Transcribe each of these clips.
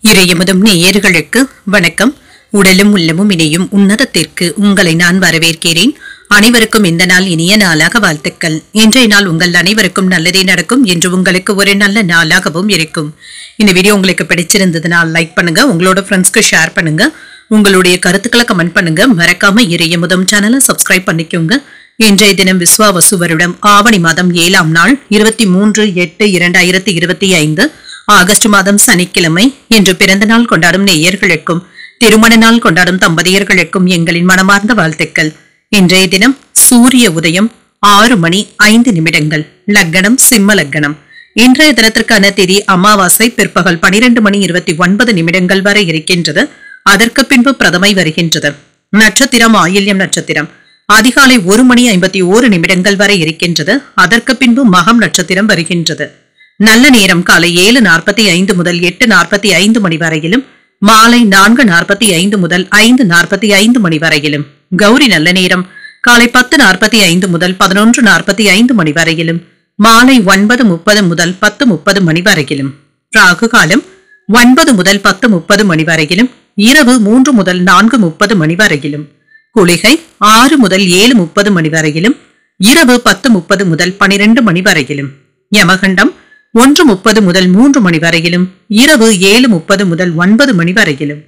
இறையமுதும் நேயர்களுக்கு வணக்கம். உடலும் உள்ளமும் இணையும் உன்னதத்திற்கு உங்களை நான் வரவேற்கிறேன். அனைவருக்கும் இந்த நாள் இனிய நாளாக வாழ்த்துக்கள். இன்றைய நாள் உங்கள் அனைவருக்கும் நல்லதே நடக்கும் என்று உங்களுக்கு ஒரு நல்ல நாளாகவும் இருக்கும். இந்த வீடியோ உங்களுக்கு பிடிச்சிருந்ததுனால் லைக் பண்ணுங்க, உங்களோட ஃப்ரெண்ட்ஸ்க்கு ஷேர் பண்ணுங்க, உங்களுடைய கருத்துக்களை கமெண்ட் பண்ணுங்க. மறக்காம இறையமுதும் சேனலை சப்ஸ்கிரைப் பண்ணிக்கோங்க. இன்றைய தினம் விஸ்வாவசு வருடம் ஆவணி மாதம் 7ஆம் நாள் 23/8/2025 ஆகஸ்ட் மாதம் சனிக்கிழமை. இன்று பிறந்த நாள் கொண்டாடும் நேயர்களுக்கும் திருமண நாள் கொண்டாடும் தம்பதியர்களுக்கும் எங்களின் மனமார்ந்த வாழ்த்துக்கள். இன்றைய தினம் சூரிய உதயம் 6:05. லக்னம் சிம்ம லக்னம். இன்றைய தினத்திற்கான திதி அமாவாசை பிற்பகல் 12:29 வரை இருக்கின்றது. அதற்கு பின்பு பிரதமை வருகின்றது. நட்சத்திரம் ஆயில்யம் நட்சத்திரம். அதிகாலை 1:51 வரை இருக்கின்றது. அதற்கு பின்பு மகம் நட்சத்திரம் வருகின்றது. நல்ல நேரம் காலை 7:45 முதல் 8:45 மணி வரையிலும், மாலை 4:45 முதல் 5:45 மணி வரையிலும். கௌரி நல்ல நேரம் காலை 10:45 முதல் 11:45 மணி வரையிலும், மாலை 9:30 முதல் 10:30 மணி வரையிலும். ராகு காலம் 9 முதல் 10:30 மணி வரையிலும், இரவு 3 முதல் 4:30 மணி வரையிலும். குளிகை 6 முதல் 7:30 மணி வரையிலும், இரவு 10:30 முதல் 12 மணி வரையிலும். யமகண்டம் 1:30 முதல் 3 மணி வரையிலும், இரவு 7:30 முதல் 9 மணி வரையிலும்.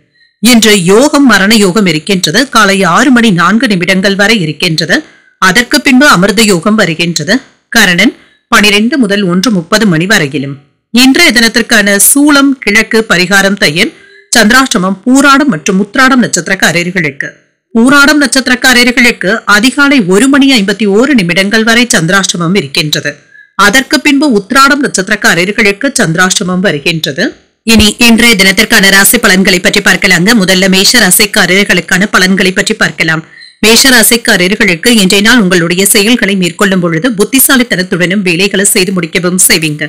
இன்று யோகம் மரண யோகம் இருக்கின்றது. காலை 6:04 வரை இருக்கின்றது. அதற்கு பின்பு அமிர்த யோகம் வருகின்றது. கரணன் 12 முதல் 1:30 மணி வரையிலும். இன்றைய தினத்திற்கான சூலம் கிழக்கு, பரிகாரம் தையல். சந்திராஷ்டமம் பூராடம் மற்றும் உத்திராடம் நட்சத்திரக்காரர்களுக்கு. பூராடம் நட்சத்திரக்காரர்களுக்கு அதிகாலை 1:51 வரை சந்திராஷ்டமம் இருக்கின்றது. அதற்கு பின்பு உத்திராடம் நட்சத்திரக்காரர்களுக்கு சந்திராஷ்டமம் வருகின்றது. இனி இன்றைய தினத்திற்கான ராசி பலன்களை பற்றி பார்க்கலாங்க. முதல்ல மேஷ ராசிக்காரர்களுக்கான பலன்களை பற்றி பார்க்கலாம். மேஷ ராசிக்காரர்களுக்கு இன்றைய நாள் உங்களுடைய செயல்களை மேற்கொள்ளும் பொழுது புத்திசாலித்தனத்துடனும் வேலைகளை செய்து முடிக்கவும் செய்வீங்க.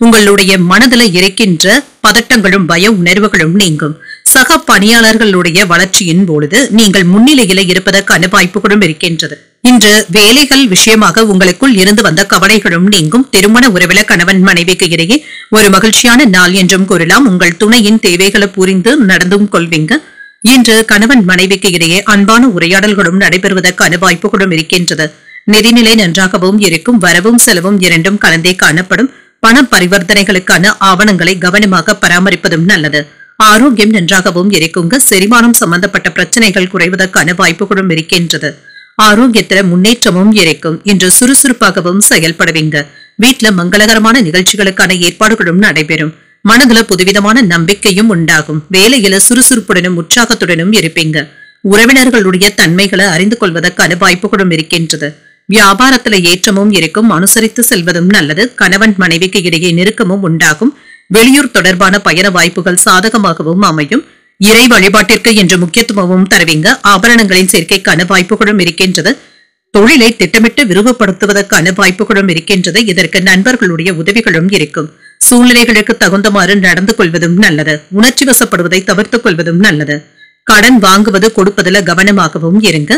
உங்களுடைய மனதில் இருக்கின்ற பதட்டங்களும் பய உணர்வுகளும் நீங்கும். சக பணியாளர்களுடைய வளர்ச்சியின் பொழுது நீங்கள் முன்னிலையில இருப்பதற்கான வாய்ப்புகளும் இருக்கின்றது. இன்று வேலைகள் விஷயமாக உங்களுக்குள் இருந்து வந்த கவலைகளும் நீங்கும். திருமண உறவில கணவன் மனைவிக்கு இடையே ஒரு மகிழ்ச்சியான நாள் என்றும் கூறலாம். உங்கள் துணையின் தேவைகளை புரிந்து நடந்தும் கொள்வீங்க. இன்று கணவன் மனைவிக்கு இடையே அன்பான உரையாடல்களும் நடைபெறுவதற்கான வாய்ப்புகளும் இருக்கின்றது. நிதிநிலை நன்றாகவும் இருக்கும். வரவும் செலவும் இரண்டும் கலந்தே காணப்படும். பண பரிவர்த்தனைகளுக்கான ஆவணங்களை கவனமாக பராமரிப்பதும் நல்லது. ஆரோக்கியம் நன்றாகவும் இருக்குங்க. செரிமானம் சம்பந்தப்பட்ட பிரச்சனைகள் குறைவதற்கான வாய்ப்புகளும் இருக்கின்றது. ஆரோக்கியத்துல முன்னேற்றமும் இருக்கும். இன்று சுறுசுறுப்பாகவும் செயல்படுவீங்க. வீட்டுல மங்களகரமான நிகழ்ச்சிகளுக்கான ஏற்பாடுகளும் நடைபெறும். மனதுல புதுவிதமான நம்பிக்கையும் உண்டாகும். வேலையில சுறுசுறுப்புடனும் உற்சாகத்துடனும் இருப்பீங்க. உறவினர்களுடைய தன்மைகளை அறிந்து கொள்வதற்கான வாய்ப்புகளும் இருக்கின்றது. வியாபாரத்துல ஏற்றமும் இருக்கும். அனுசரித்து செல்வதும் நல்லது. கணவன் மனைவிக்கு இடையே நெருக்கமும் உண்டாகும். வெளியூர் தொடர்பான பயண வாய்ப்புகள் சாதகமாகவும் அமையும். இறை வழிபாட்டிற்கு என்று முக்கியத்துவமும் தருவீங்க. ஆபரணங்களின் சேர்க்கைக்கான வாய்ப்புகளும் இருக்கின்றது. தொழிலை திட்டமிட்டு விரிவுபடுத்துவதற்கான வாய்ப்புகளும் இருக்கின்றது. இதற்கு நண்பர்களுடைய உதவிகளும் இருக்கும். சூழ்நிலைகளுக்கு தகுந்தமாறு நடந்து கொள்வதும் நல்லது. உணர்ச்சி வசப்படுவதை தவிர்த்துக் கொள்வதும் நல்லது. கடன் வாங்குவது கொடுப்பதில் கவனமாகவும் இருங்க.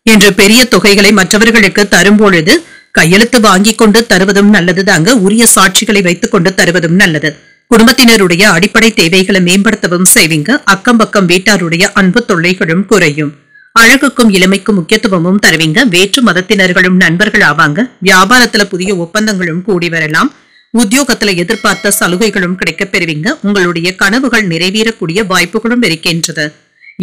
என்று பெரிய தொகைகளை மற்றவர்களுக்கு தரும்பொழுது கையெழுத்து வாங்கி கொண்டு தருவதும் நல்லது தாங்க. உரிய சாட்சிகளை வைத்துக் கொண்டு தருவதும் நல்லது. குடும்பத்தினருடைய அடிப்படை தேவைகளை மேம்படுத்தவும் செய்வீங்க. அக்கம் பக்கம் வீட்டாருடைய அன்பு தொல்லைகளும் குறையும். அழகுக்கும் இளமைக்கும் முக்கியத்துவமும் தருவீங்க. வேற்று மதத்தினர்களும் நண்பர்கள் ஆவாங்க. வியாபாரத்துல புதிய ஒப்பந்தங்களும் கூடி வரலாம். உத்தியோகத்துல எதிர்பார்த்த சலுகைகளும் கிடைக்கப் பெறுவீங்க. உங்களுடைய கனவுகள் நிறைவேறக்கூடிய வாய்ப்புகளும் இருக்கின்றது.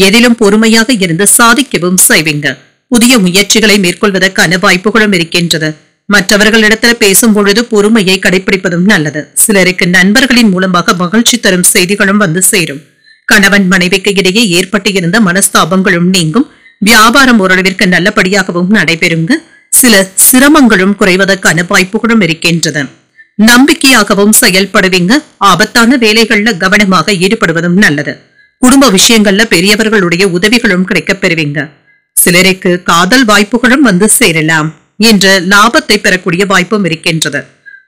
எதிலும் பொறுமையாக இருந்து சாதிக்கவும் செய்வீங்க. புதிய முயற்சிகளை மேற்கொள்வதற்கான வாய்ப்புகளும் இருக்கின்றது. மற்றவர்களிடத்துல பேசும் பொழுது பொறுமையை கடைபிடிப்பதும் நல்லது. சிலருக்கு நண்பர்களின் மூலமாக மகிழ்ச்சி தரும் செய்திகளும் வந்து சேரும். கணவன் மனைவிக்கு இடையே ஏற்பட்டு இருந்த மனஸ்தாபங்களும் நீங்கும். வியாபாரம் ஓரளவிற்கு நல்லபடியாகவும் நடைபெறுங்க. சில சிரமங்களும் குறைவதற்கான வாய்ப்புகளும் இருக்கின்றது. நம்பிக்கையாகவும் செயல்படுவீங்க. ஆபத்தான வேலைகள்ல கவனமாக ஈடுபடுவதும் நல்லது. குடும்ப விஷயங்கள்ல பெரியவர்களுடைய உதவிகளும் கிடைக்கப் பெறுவீங்க. சிலருக்கு காதல் வாய்ப்புகளும் வந்து சேரலாம். இன்று லாபத்தை பெறக்கூடிய வாய்ப்பும் இருக்கின்றது.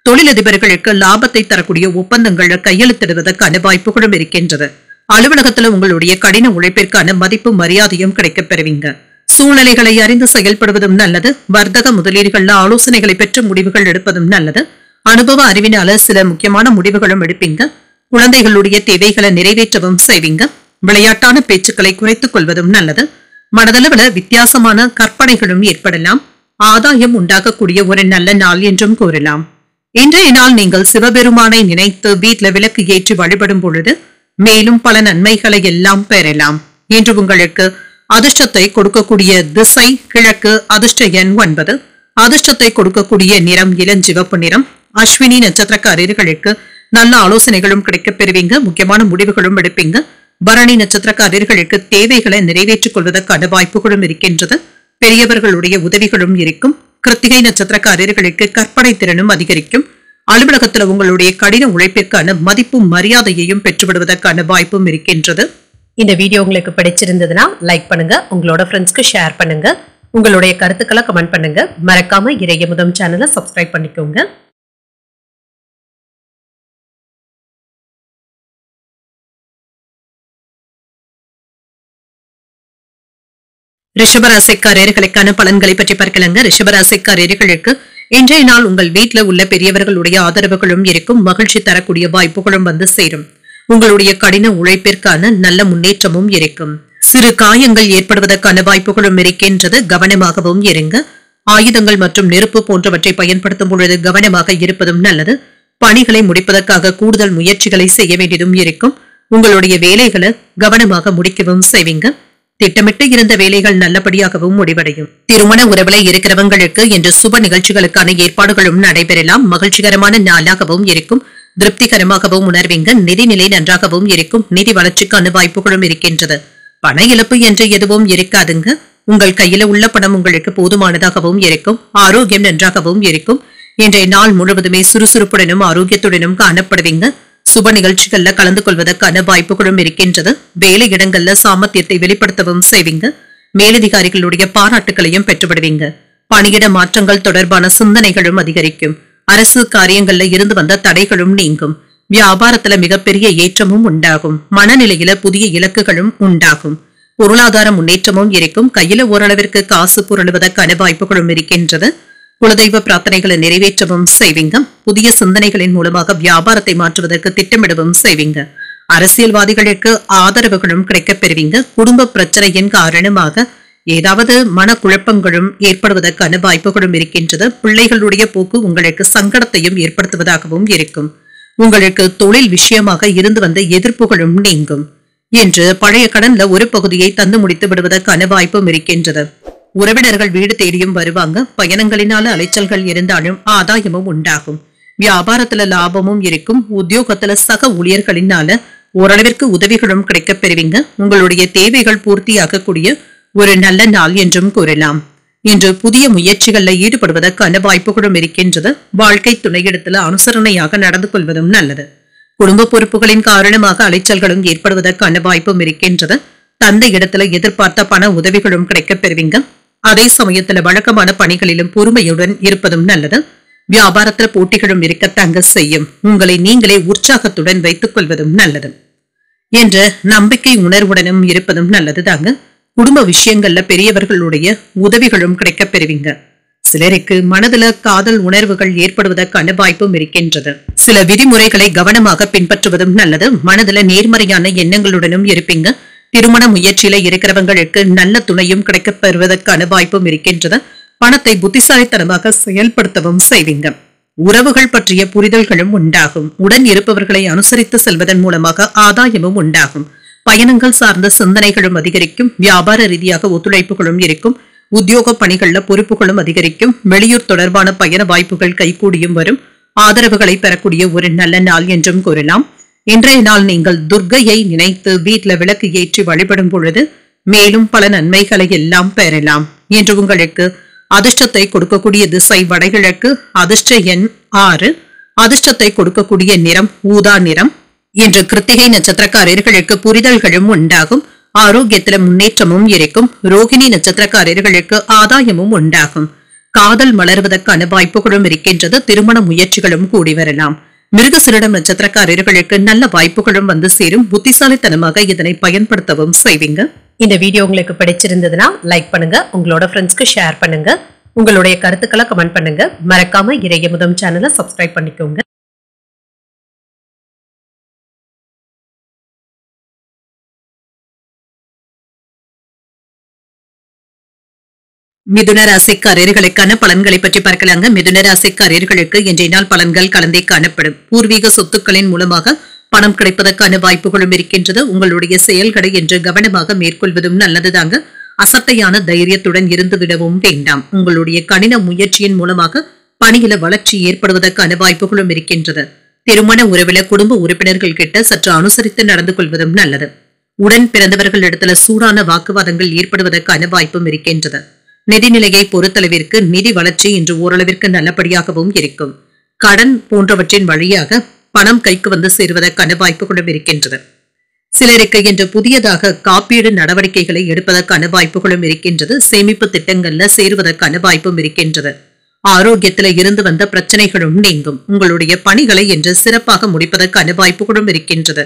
தொழிலதிபர்களுக்கு லாபத்தை தரக்கூடிய ஒப்பந்தங்கள் கையெழுத்திடுவதற்கான வாய்ப்புகளும் இருக்கின்றது. அலுவலகத்துல உங்களுடைய கடின உழைப்பிற்கான மதிப்பு மரியாதையும் கிடைக்கப் பெறுவீங்க. சூழ்நிலைகளை அறிந்து செயல்படுவதும் நல்லது. வர்த்தக முதலீடுகள்ல ஆலோசனைகளை பெற்று முடிவுகள் எடுப்பதும் நல்லது. அனுபவ அறிவினால சில முக்கியமான முடிவுகளும் எடுப்பீங்க. குழந்தைகளுடைய தேவைகளை நிறைவேற்றவும் செய்வீங்க. விளையாட்டான பேச்சுக்களை குறைத்துக் கொள்வதும் நல்லது. மனதளவுல வித்தியாசமான கற்பனைகளும் ஏற்படலாம். ஆதாயம் உண்டாகக்கூடிய ஒரு நல்ல நாள் என்றும் கூறலாம். இன்றைய நாள் நீங்கள் சிவபெருமானை நினைத்து வீட்ல விளக்கு ஏற்றி வழிபடும் பொழுது மேலும் பல நன்மைகளை எல்லாம் பெறலாம். இன்று உங்களுக்கு அதிர்ஷ்டத்தை கொடுக்கக்கூடிய திசை கிழக்கு. அதிர்ஷ்ட எண் 9. அதிர்ஷ்டத்தை கொடுக்கக்கூடிய நிறம் இளஞ்சிவப்பு நிறம். அஸ்வினி நட்சத்திரக்காரர்களுக்கு நல்ல ஆலோசனைகளும் கிடைக்கப் பெறுவீங்க. முக்கியமான முடிவுகளும் எடுப்பீங்க. பரணி நட்சத்திரக்காரர்களுக்கு தேவைகளை நிறைவேற்றிக் கொள்வதற்கான வாய்ப்புகளும் இருக்கின்றது. பெரியவர்களுடைய உதவிகளும் இருக்கும். கிருத்திகை நட்சத்திரக்காரர்களுக்கு கற்பனை திறனும் அதிகரிக்கும். அலுவலகத்தில் உங்களுடைய கடின உழைப்பிற்கான மதிப்பும் மரியாதையையும் பெற்றுவிடுவதற்கான வாய்ப்பும் இருக்கின்றது. இந்த வீடியோ உங்களுக்கு பிடிச்சிருந்ததுன்னா லைக் பண்ணுங்க, உங்களோட ஃப்ரெண்ட்ஸ்க்கு ஷேர் பண்ணுங்க, உங்களுடைய கருத்துக்களை கமெண்ட் பண்ணுங்க. மறக்காம இறையமுதம் சேனலை சப்ஸ்கிரைப் பண்ணிக்கோங்க. ரிஷபராசிக்காரர்களுக்கான பலன்களை பற்றி பார்க்கலாங்க. ரிஷபராசிக்காரர்களுக்கு இன்றைய நாள் உங்கள் வீட்டில் உள்ள பெரியவர்களுடைய ஆதரவுகளும் இருக்கும். மகிழ்ச்சி தரக்கூடிய வாய்ப்புகளும் வந்து சேரும். உங்களுடைய கடின உழைப்பிற்கான நல்ல முன்னேற்றமும் இருக்கும். சிறு காயங்கள் ஏற்படுவதற்கான வாய்ப்புகளும் இருக்கின்றது. கவனமாகவும் இருங்க. ஆயுதங்கள் மற்றும் நெருப்பு போன்றவற்றை பயன்படுத்தும் பொழுது கவனமாக இருப்பதும் நல்லது. பணிகளை முடிப்பதற்காக கூடுதல் முயற்சிகளை செய்ய வேண்டியதும் இருக்கும். உங்களுடைய வேலைகளை கவனமாக முடிக்கவும் செய்வீங்க. திட்டமிட்டு இருந்த வேலைகள் நல்லபடியாகவும் முடிவடையும். திருமண உறவுல இருக்கிறவங்களுக்கு இன்று சுப நிகழ்ச்சிகளுக்கான ஏற்பாடுகளும் நடைபெறலாம். மகிழ்ச்சிகரமான நாளாகவும் இருக்கும். திருப்திகரமாகவும் உணர்வீங்க. நிதிநிலை நன்றாகவும் இருக்கும். நிதி வளர்ச்சிக்கான வாய்ப்புகளும் இருக்கின்றது. பண இழப்பு என்று எதுவும் இருக்காதுங்க. உங்கள் கையில உள்ள பணம் உங்களுக்கு போதுமானதாகவும் இருக்கும். ஆரோக்கியம் நன்றாகவும் இருக்கும். இன்றைய நாள் முழுவதுமே சுறுசுறுப்புடனும் ஆரோக்கியத்துடனும் காணப்படுவீங்க. சுப நிகழ்ச்சிகள்ல கலந்து கொள்வதற்கான வாய்ப்புகளும் இருக்கின்றது. வேலை இடங்கள்ல சாமர்த்தியத்தை வெளிப்படுத்தவும் செய்வீங்க. மேலதிகாரிகளுடைய பாராட்டுகளையும் பெற்றுவிடுவீங்க. பணியிட மாற்றங்கள் தொடர்பான சிந்தனைகளும் அதிகரிக்கும். அரசு காரியங்கள்ல இருந்து வந்த தடைகளும் நீங்கும். வியாபாரத்துல மிகப்பெரிய ஏற்றமும் உண்டாகும். மனநிலையில புதிய இலக்குகளும் உண்டாகும். பொருளாதார முன்னேற்றமும் இருக்கும். கையில ஓரளவிற்கு காசு புரளுவதற்கான வாய்ப்புகளும் இருக்கின்றது. குலதெய்வ பிரார்த்தனைகளை நிறைவேற்றவும் செய்வீங்க. புதிய சிந்தனைகளின் மூலமாக வியாபாரத்தை மாற்றுவதற்கு திட்டமிடவும் செய்வீங்க. அரசியல்வாதிகளுக்கு ஆதரவுகளும் கிடைக்கப் பெறுவீங்க. குடும்ப பிரச்சனையின் காரணமாக ஏதாவது மனக்குழப்பங்களும் ஏற்படுவதற்கான வாய்ப்புகளும் இருக்கின்றது. பிள்ளைகளுடைய போக்கு உங்களுக்கு சங்கடத்தையும் ஏற்படுத்துவதாகவும் இருக்கும். உங்களுக்கு தொழில் விஷயமாக இருந்து வந்த எதிர்ப்புகளும் நீங்கும். என்று பழைய கடன்ல ஒரு பகுதியை தந்து முடித்து விடுவதற்கான வாய்ப்பும் இருக்கின்றது. உறவினர்கள் வீடு தேடியும் வருவாங்க. பயணங்களினால அலைச்சல்கள் இருந்தாலும் ஆதாயமும் உண்டாகும். வியாபாரத்துல லாபமும் இருக்கும். உத்தியோகத்துல சக ஊழியர்களினால ஓரளவிற்கு உதவிகளும் கிடைக்கப் பெறுவீங்க. உங்களுடைய தேவைகள் பூர்த்தியாகக்கூடிய ஒரு நல்ல நாள் என்றும் கூறலாம். இன்று புதிய முயற்சிகள்ல ஈடுபடுவதற்கான வாய்ப்புகளும் இருக்கின்றது. வாழ்க்கை துணையிடத்துல அனுசரணையாக நடந்து கொள்வதும் நல்லது. குடும்ப பொறுப்புகளின் காரணமாக அலைச்சல்களும் ஏற்படுவதற்கான வாய்ப்பும் இருக்கின்றது. தந்தை இடத்துல எதிர்பார்த்த பண உதவிகளும் கிடைக்கப் பெறுவீங்க. அதே சமயத்துல வழக்கமான பணிகளிலும் பொறுமையுடன் இருப்பதும் நல்லது. வியாபாரத்துல போட்டிகளும் இருக்கத்தாங்க செய்யும். உங்களை நீங்களே உற்சாகத்துடன் வைத்துக் கொள்வதும் நல்லது. என்ற நம்பிக்கை உணர்வுடனும் இருப்பதும் நல்லது தாங்க. குடும்ப விஷயங்கள்ல பெரியவர்களுடைய உதவிகளும் கிடைக்கப் பெறுவீங்க. சிலருக்கு மனதுல காதல் உணர்வுகள் ஏற்படுவதற்கான வாய்ப்பும் இருக்கின்றது. சில விதிமுறைகளை கவனமாக பின்பற்றுவதும் நல்லது. மனதுல நேர்மறையான எண்ணங்களுடனும் இருப்பீங்க. திருமண முயற்சியில இருக்கிறவங்களுக்கு நல்ல துணையும் கிடைக்கப் பெறுவதற்கான வாய்ப்பும் இருக்கின்றது. பணத்தை புத்திசாலித்தனமாக செயல்படுத்தவும் செய்வீங்க. உறவுகள் பற்றிய புரிதல்களும் உண்டாகும். உடன் இருப்பவர்களை அனுசரித்து செல்வதன் மூலமாக ஆதாயமும் உண்டாகும். பயணங்கள் சார்ந்த சிந்தனைகளும் அதிகரிக்கும். வியாபார ரீதியாக ஒத்துழைப்புகளும் இருக்கும். உத்தியோக பணிகள்ல பொறுப்புகளும் அதிகரிக்கும். வெளியூர் தொடர்பான பயண வாய்ப்புகள் கைகூடியும் வரும். ஆதரவுகளை பெறக்கூடிய ஒரு நல்ல நாள் என்றும் கூறலாம். இன்றைய நாள் நீங்கள் துர்க்கையை நினைத்து வீட்டில் விளக்கு ஏற்றி வழிபடும் பொழுது மேலும் பல நன்மைகளை எல்லாம் பெறலாம். என்று உங்களுக்கு அதிர்ஷ்டத்தை கொடுக்கக்கூடிய திசை வடகிழக்கு. அதிர்ஷ்ட எண் 6. அதிர்ஷ்டத்தை கொடுக்கக்கூடிய நிறம் ஊதா நிறம். இன்று கிருத்திகை நட்சத்திரக்காரர்களுக்கு புரிதல்களும் உண்டாகும். ஆரோக்கியத்தில முன்னேற்றமும் இருக்கும். ரோகிணி நட்சத்திரக்காரர்களுக்கு ஆதாயமும் உண்டாகும். காதல் மலர்வதற்கான வாய்ப்புகளும் இருக்கின்றது. திருமண முயற்சிகளும் கூடி வரலாம். மிருகசீரிடம் நட்சத்திரக்காரர்களுக்கு நல்ல வாய்ப்புகளும் வந்து சேரும். புத்திசாலித்தனமாக இதனை பயன்படுத்தவும் செய்வீங்க. இந்த வீடியோ உங்களுக்கு பிடிச்சிருந்ததுன்னா லைக் பண்ணுங்க, உங்களோட ஃப்ரெண்ட்ஸ்க்கு ஷேர் பண்ணுங்க, உங்களுடைய கருத்துக்களை கமெண்ட் பண்ணுங்க. மறக்காம இறையமுதம் சேனலை சப்ஸ்கிரைப் பண்ணிக்கோங்க. மிதுன ராசிக்காரர்களுக்கான பலன்களை பற்றி பார்க்கலாங்க. மிதுன ராசிக்காரர்களுக்கு இன்றைய நாள் பலன்கள் கலந்தே காணப்படும். பூர்வீக சொத்துக்களின் மூலமாக பணம் கிடைப்பதற்கான வாய்ப்புகளும் இருக்கின்றது. உங்களுடைய செயல்களை என்று கவனமாக மேற்கொள்வதும் நல்லதுதாங்க. அசட்டையான தைரியத்துடன் இருந்து விடவும் வேண்டாம். உங்களுடைய கடின முயற்சியின் மூலமாக பணியில வளர்ச்சி ஏற்படுவதற்கான வாய்ப்புகளும் இருக்கின்றது. திருமண உறவில குடும்ப உறுப்பினர்கள் கிட்ட சற்று அனுசரித்து நடந்து கொள்வதும் நல்லது. உடன் பிறந்தவர்கள் இடத்துல சூடான வாக்குவாதங்கள் ஏற்படுவதற்கான வாய்ப்பும் இருக்கின்றது. நிதிநிலையை பொறுத்தளவிற்கு நிதி வளர்ச்சி இன்று ஓரளவிற்கு நல்லபடியாகவும் இருக்கும். கடன் போன்றவற்றின் வழியாக பணம் கைக்கு வந்து சேருவதற்கான வாய்ப்புகளும் இருக்கின்றது. சிலருக்கு இன்று புதியதாக காப்பீடு நடவடிக்கைகளை எடுப்பதற்கான வாய்ப்புகளும் இருக்கின்றது. சேமிப்பு திட்டங்கள்ல சேருவதற்கான வாய்ப்பும் இருக்கின்றது. ஆரோக்கியத்துல இருந்து வந்த பிரச்சனைகளும் நீங்கும். உங்களுடைய பணிகளை இன்று சிறப்பாக முடிப்பதற்கான வாய்ப்புகளும் இருக்கின்றது.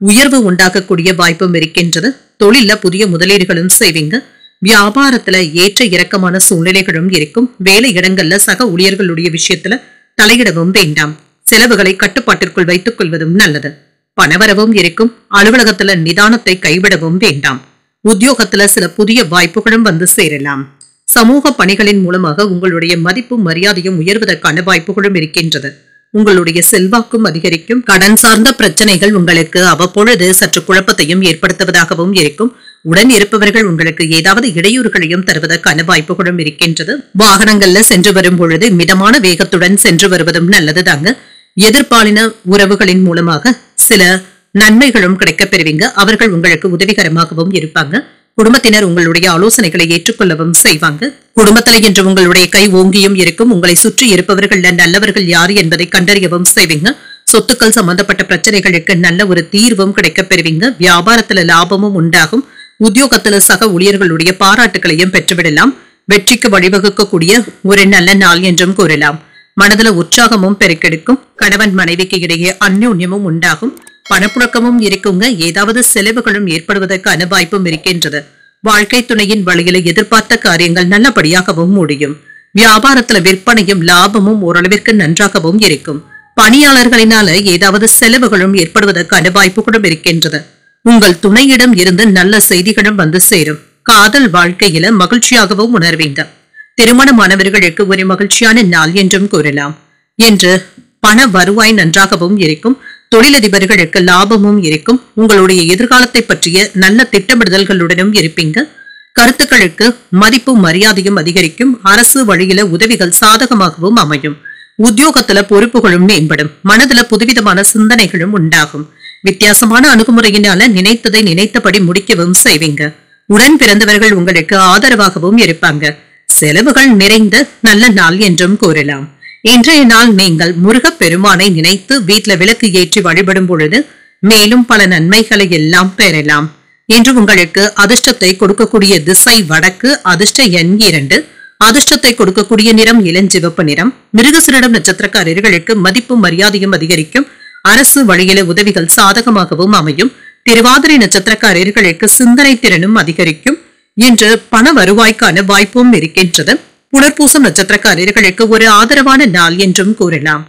உயர்வு உண்டாகக்கூடிய வாய்ப்பும் இருக்கின்றது. தொழில புதிய முதலீடுகளும் செய்வீங்க. வியாபாரத்துல ஏற்ற இறக்கமான சூழ்நிலைகளும் இருக்கும். வேலை இடங்கள்ல சக ஊழியர்களுடைய விஷயத்துல தலையிடவும் வேண்டாம். செலவுகளை கட்டுப்பாட்டிற்குள் வைத்துக் கொள்வதும் நல்லது. பணவரவும் இருக்கும். அலுவலகத்துல நிதானத்தை கைவிடவும் வேண்டாம். உத்தியோகத்துல சில புதிய வாய்ப்புகளும் வந்து சேரலாம். சமூக பணிகளின் மூலமாக உங்களுடைய மதிப்பும் மரியாதையும் உயர்வதற்கான வாய்ப்புகளும் இருக்கின்றது. உங்களுடைய செல்வாக்கும் அதிகரிக்கும். கடன் சார்ந்த பிரச்சனைகள் உங்களுக்கு அவ்வப்பொழுது சற்று குழப்பத்தையும் ஏற்படுத்துவதாகவும் இருக்கும். உடன் இருப்பவர்கள் உங்களுக்கு ஏதாவது இடையூறுகளையும் தருவதற்கான வாய்ப்புகளும் இருக்கின்றது. வாகனங்கள்ல சென்று வரும் பொழுது மிதமான வேகத்துடன் சென்று வருவதும் நல்லதுதாங்க. எதிர்பாலின உறவுகளின் மூலமாக சில நன்மைகளும் கிடைக்கப் பெறுவீங்க. அவர்கள் உங்களுக்கு உதவிகரமாகவும் இருப்பாங்க. குடும்பத்தினர் உங்களுடைய ஆலோசனைகளை ஏற்றுக்கொள்ளவும் செய்வாங்க. குடும்பத்தில் இன்று உங்களுடைய கை ஓங்கியும் இருக்கும். உங்களை சுற்றி இருப்பவர்கள் நல்லவர்கள் யாரு என்பதை கண்டறியவும் செய்வீங்க. சொத்துக்கள் சம்பந்தப்பட்ட பிரச்சனைகளுக்கு நல்ல ஒரு தீர்வும் கிடைக்கப் பெறுவீங்க. வியாபாரத்துல லாபமும் உண்டாகும். உத்தியோகத்துல சக ஊழியர்களுடைய பாராட்டுகளையும் பெற்றுவிடலாம். வெற்றிக்கு வழிவகுக்கக்கூடிய ஒரு நல்ல நாள் என்றும் கூறலாம். மனதுல உற்சாகமும் பெருக்கெடுக்கும். கணவன் மனைவிக்கு இடையே அந்யோன்யமும் உண்டாகும். பணப்புழக்கமும் இருக்குங்க. ஏதாவது செலவுகளும் ஏற்படுவதற்கான வாய்ப்பும் இருக்கின்றது. வாழ்க்கை துணையின் வழியில எதிர்பார்த்த காரியங்கள் நல்லபடியாகவும் முடியும். வியாபாரத்துல விற்பனையும் லாபமும் ஓரளவிற்கு நன்றாகவும் இருக்கும். பணியாளர்களினால ஏதாவது செலவுகளும் ஏற்படுவதற்கான வாய்ப்புகளும் இருக்கின்றது. உங்கள் துணையிடம் இருந்து நல்ல செய்திகளும் வந்து சேரும். காதல் வாழ்க்கையில மகிழ்ச்சியாகவும் உணர்வீங்க. திருமணமானவர்களுக்கு ஒரு மகிழ்ச்சியான நாள் என்றும் கூறலாம். என்று பண வருவாய் நன்றாகவும் இருக்கும். தொழிலதிபர்களுக்கு லாபமும் இருக்கும். உங்களுடைய எதிர்காலத்தை பற்றிய நல்ல திட்டமிடுதல்களுடனும் இருப்பீங்க. கருத்துக்களுக்கு மதிப்பும் மரியாதையும் அதிகரிக்கும். அரசு வழியில உதவிகள் சாதகமாகவும் அமையும். உத்தியோகத்துல பொறுப்புகளும் மேம்படும். மனதுல புதுவிதமான சிந்தனைகளும் உண்டாகும். வித்தியாசமான அணுகுமுறையினால நினைத்ததை நினைத்தபடி முடிக்கவும் செய்வீங்க. உடன் பிறந்தவர்கள் உங்களுக்கு ஆதரவாகவும் இருப்பாங்க. செலவுகள் நிறைந்த நல்ல நாள் என்றும் கூறலாம். இன்றைய நாள் நீங்கள் முருகப் பெருமானை நினைத்து வீட்டுல விளக்கு ஏற்றி வழிபடும் பொழுது மேலும் பல நன்மைகளை எல்லாம் பெறலாம். இன்று உங்களுக்கு அதிர்ஷ்டத்தை கொடுக்கக்கூடிய திசை வடக்கு. அதிர்ஷ்ட எண் 2. அதிர்ஷ்டத்தை கொடுக்கக்கூடிய நிறம் இளஞ்சிவப்பு நிறம். மிருகசீரிடம் நட்சத்திரக்காரர்களுக்கு மதிப்பும் மரியாதையும் அதிகரிக்கும். அரசு வழியில உதவிகள் சாதகமாகவும் அமையும். திருவாதிரை நட்சத்திரக்காரர்களுக்கு சிந்தனை திறனும் அதிகரிக்கும். இன்று பண வருவாய்க்கான வாய்ப்பும் இருக்கின்றது. புனர்பூசம் நட்சத்திரக்காரர்களுக்கு ஒரு ஆதரவான நாள் என்றும் கூறலாம்.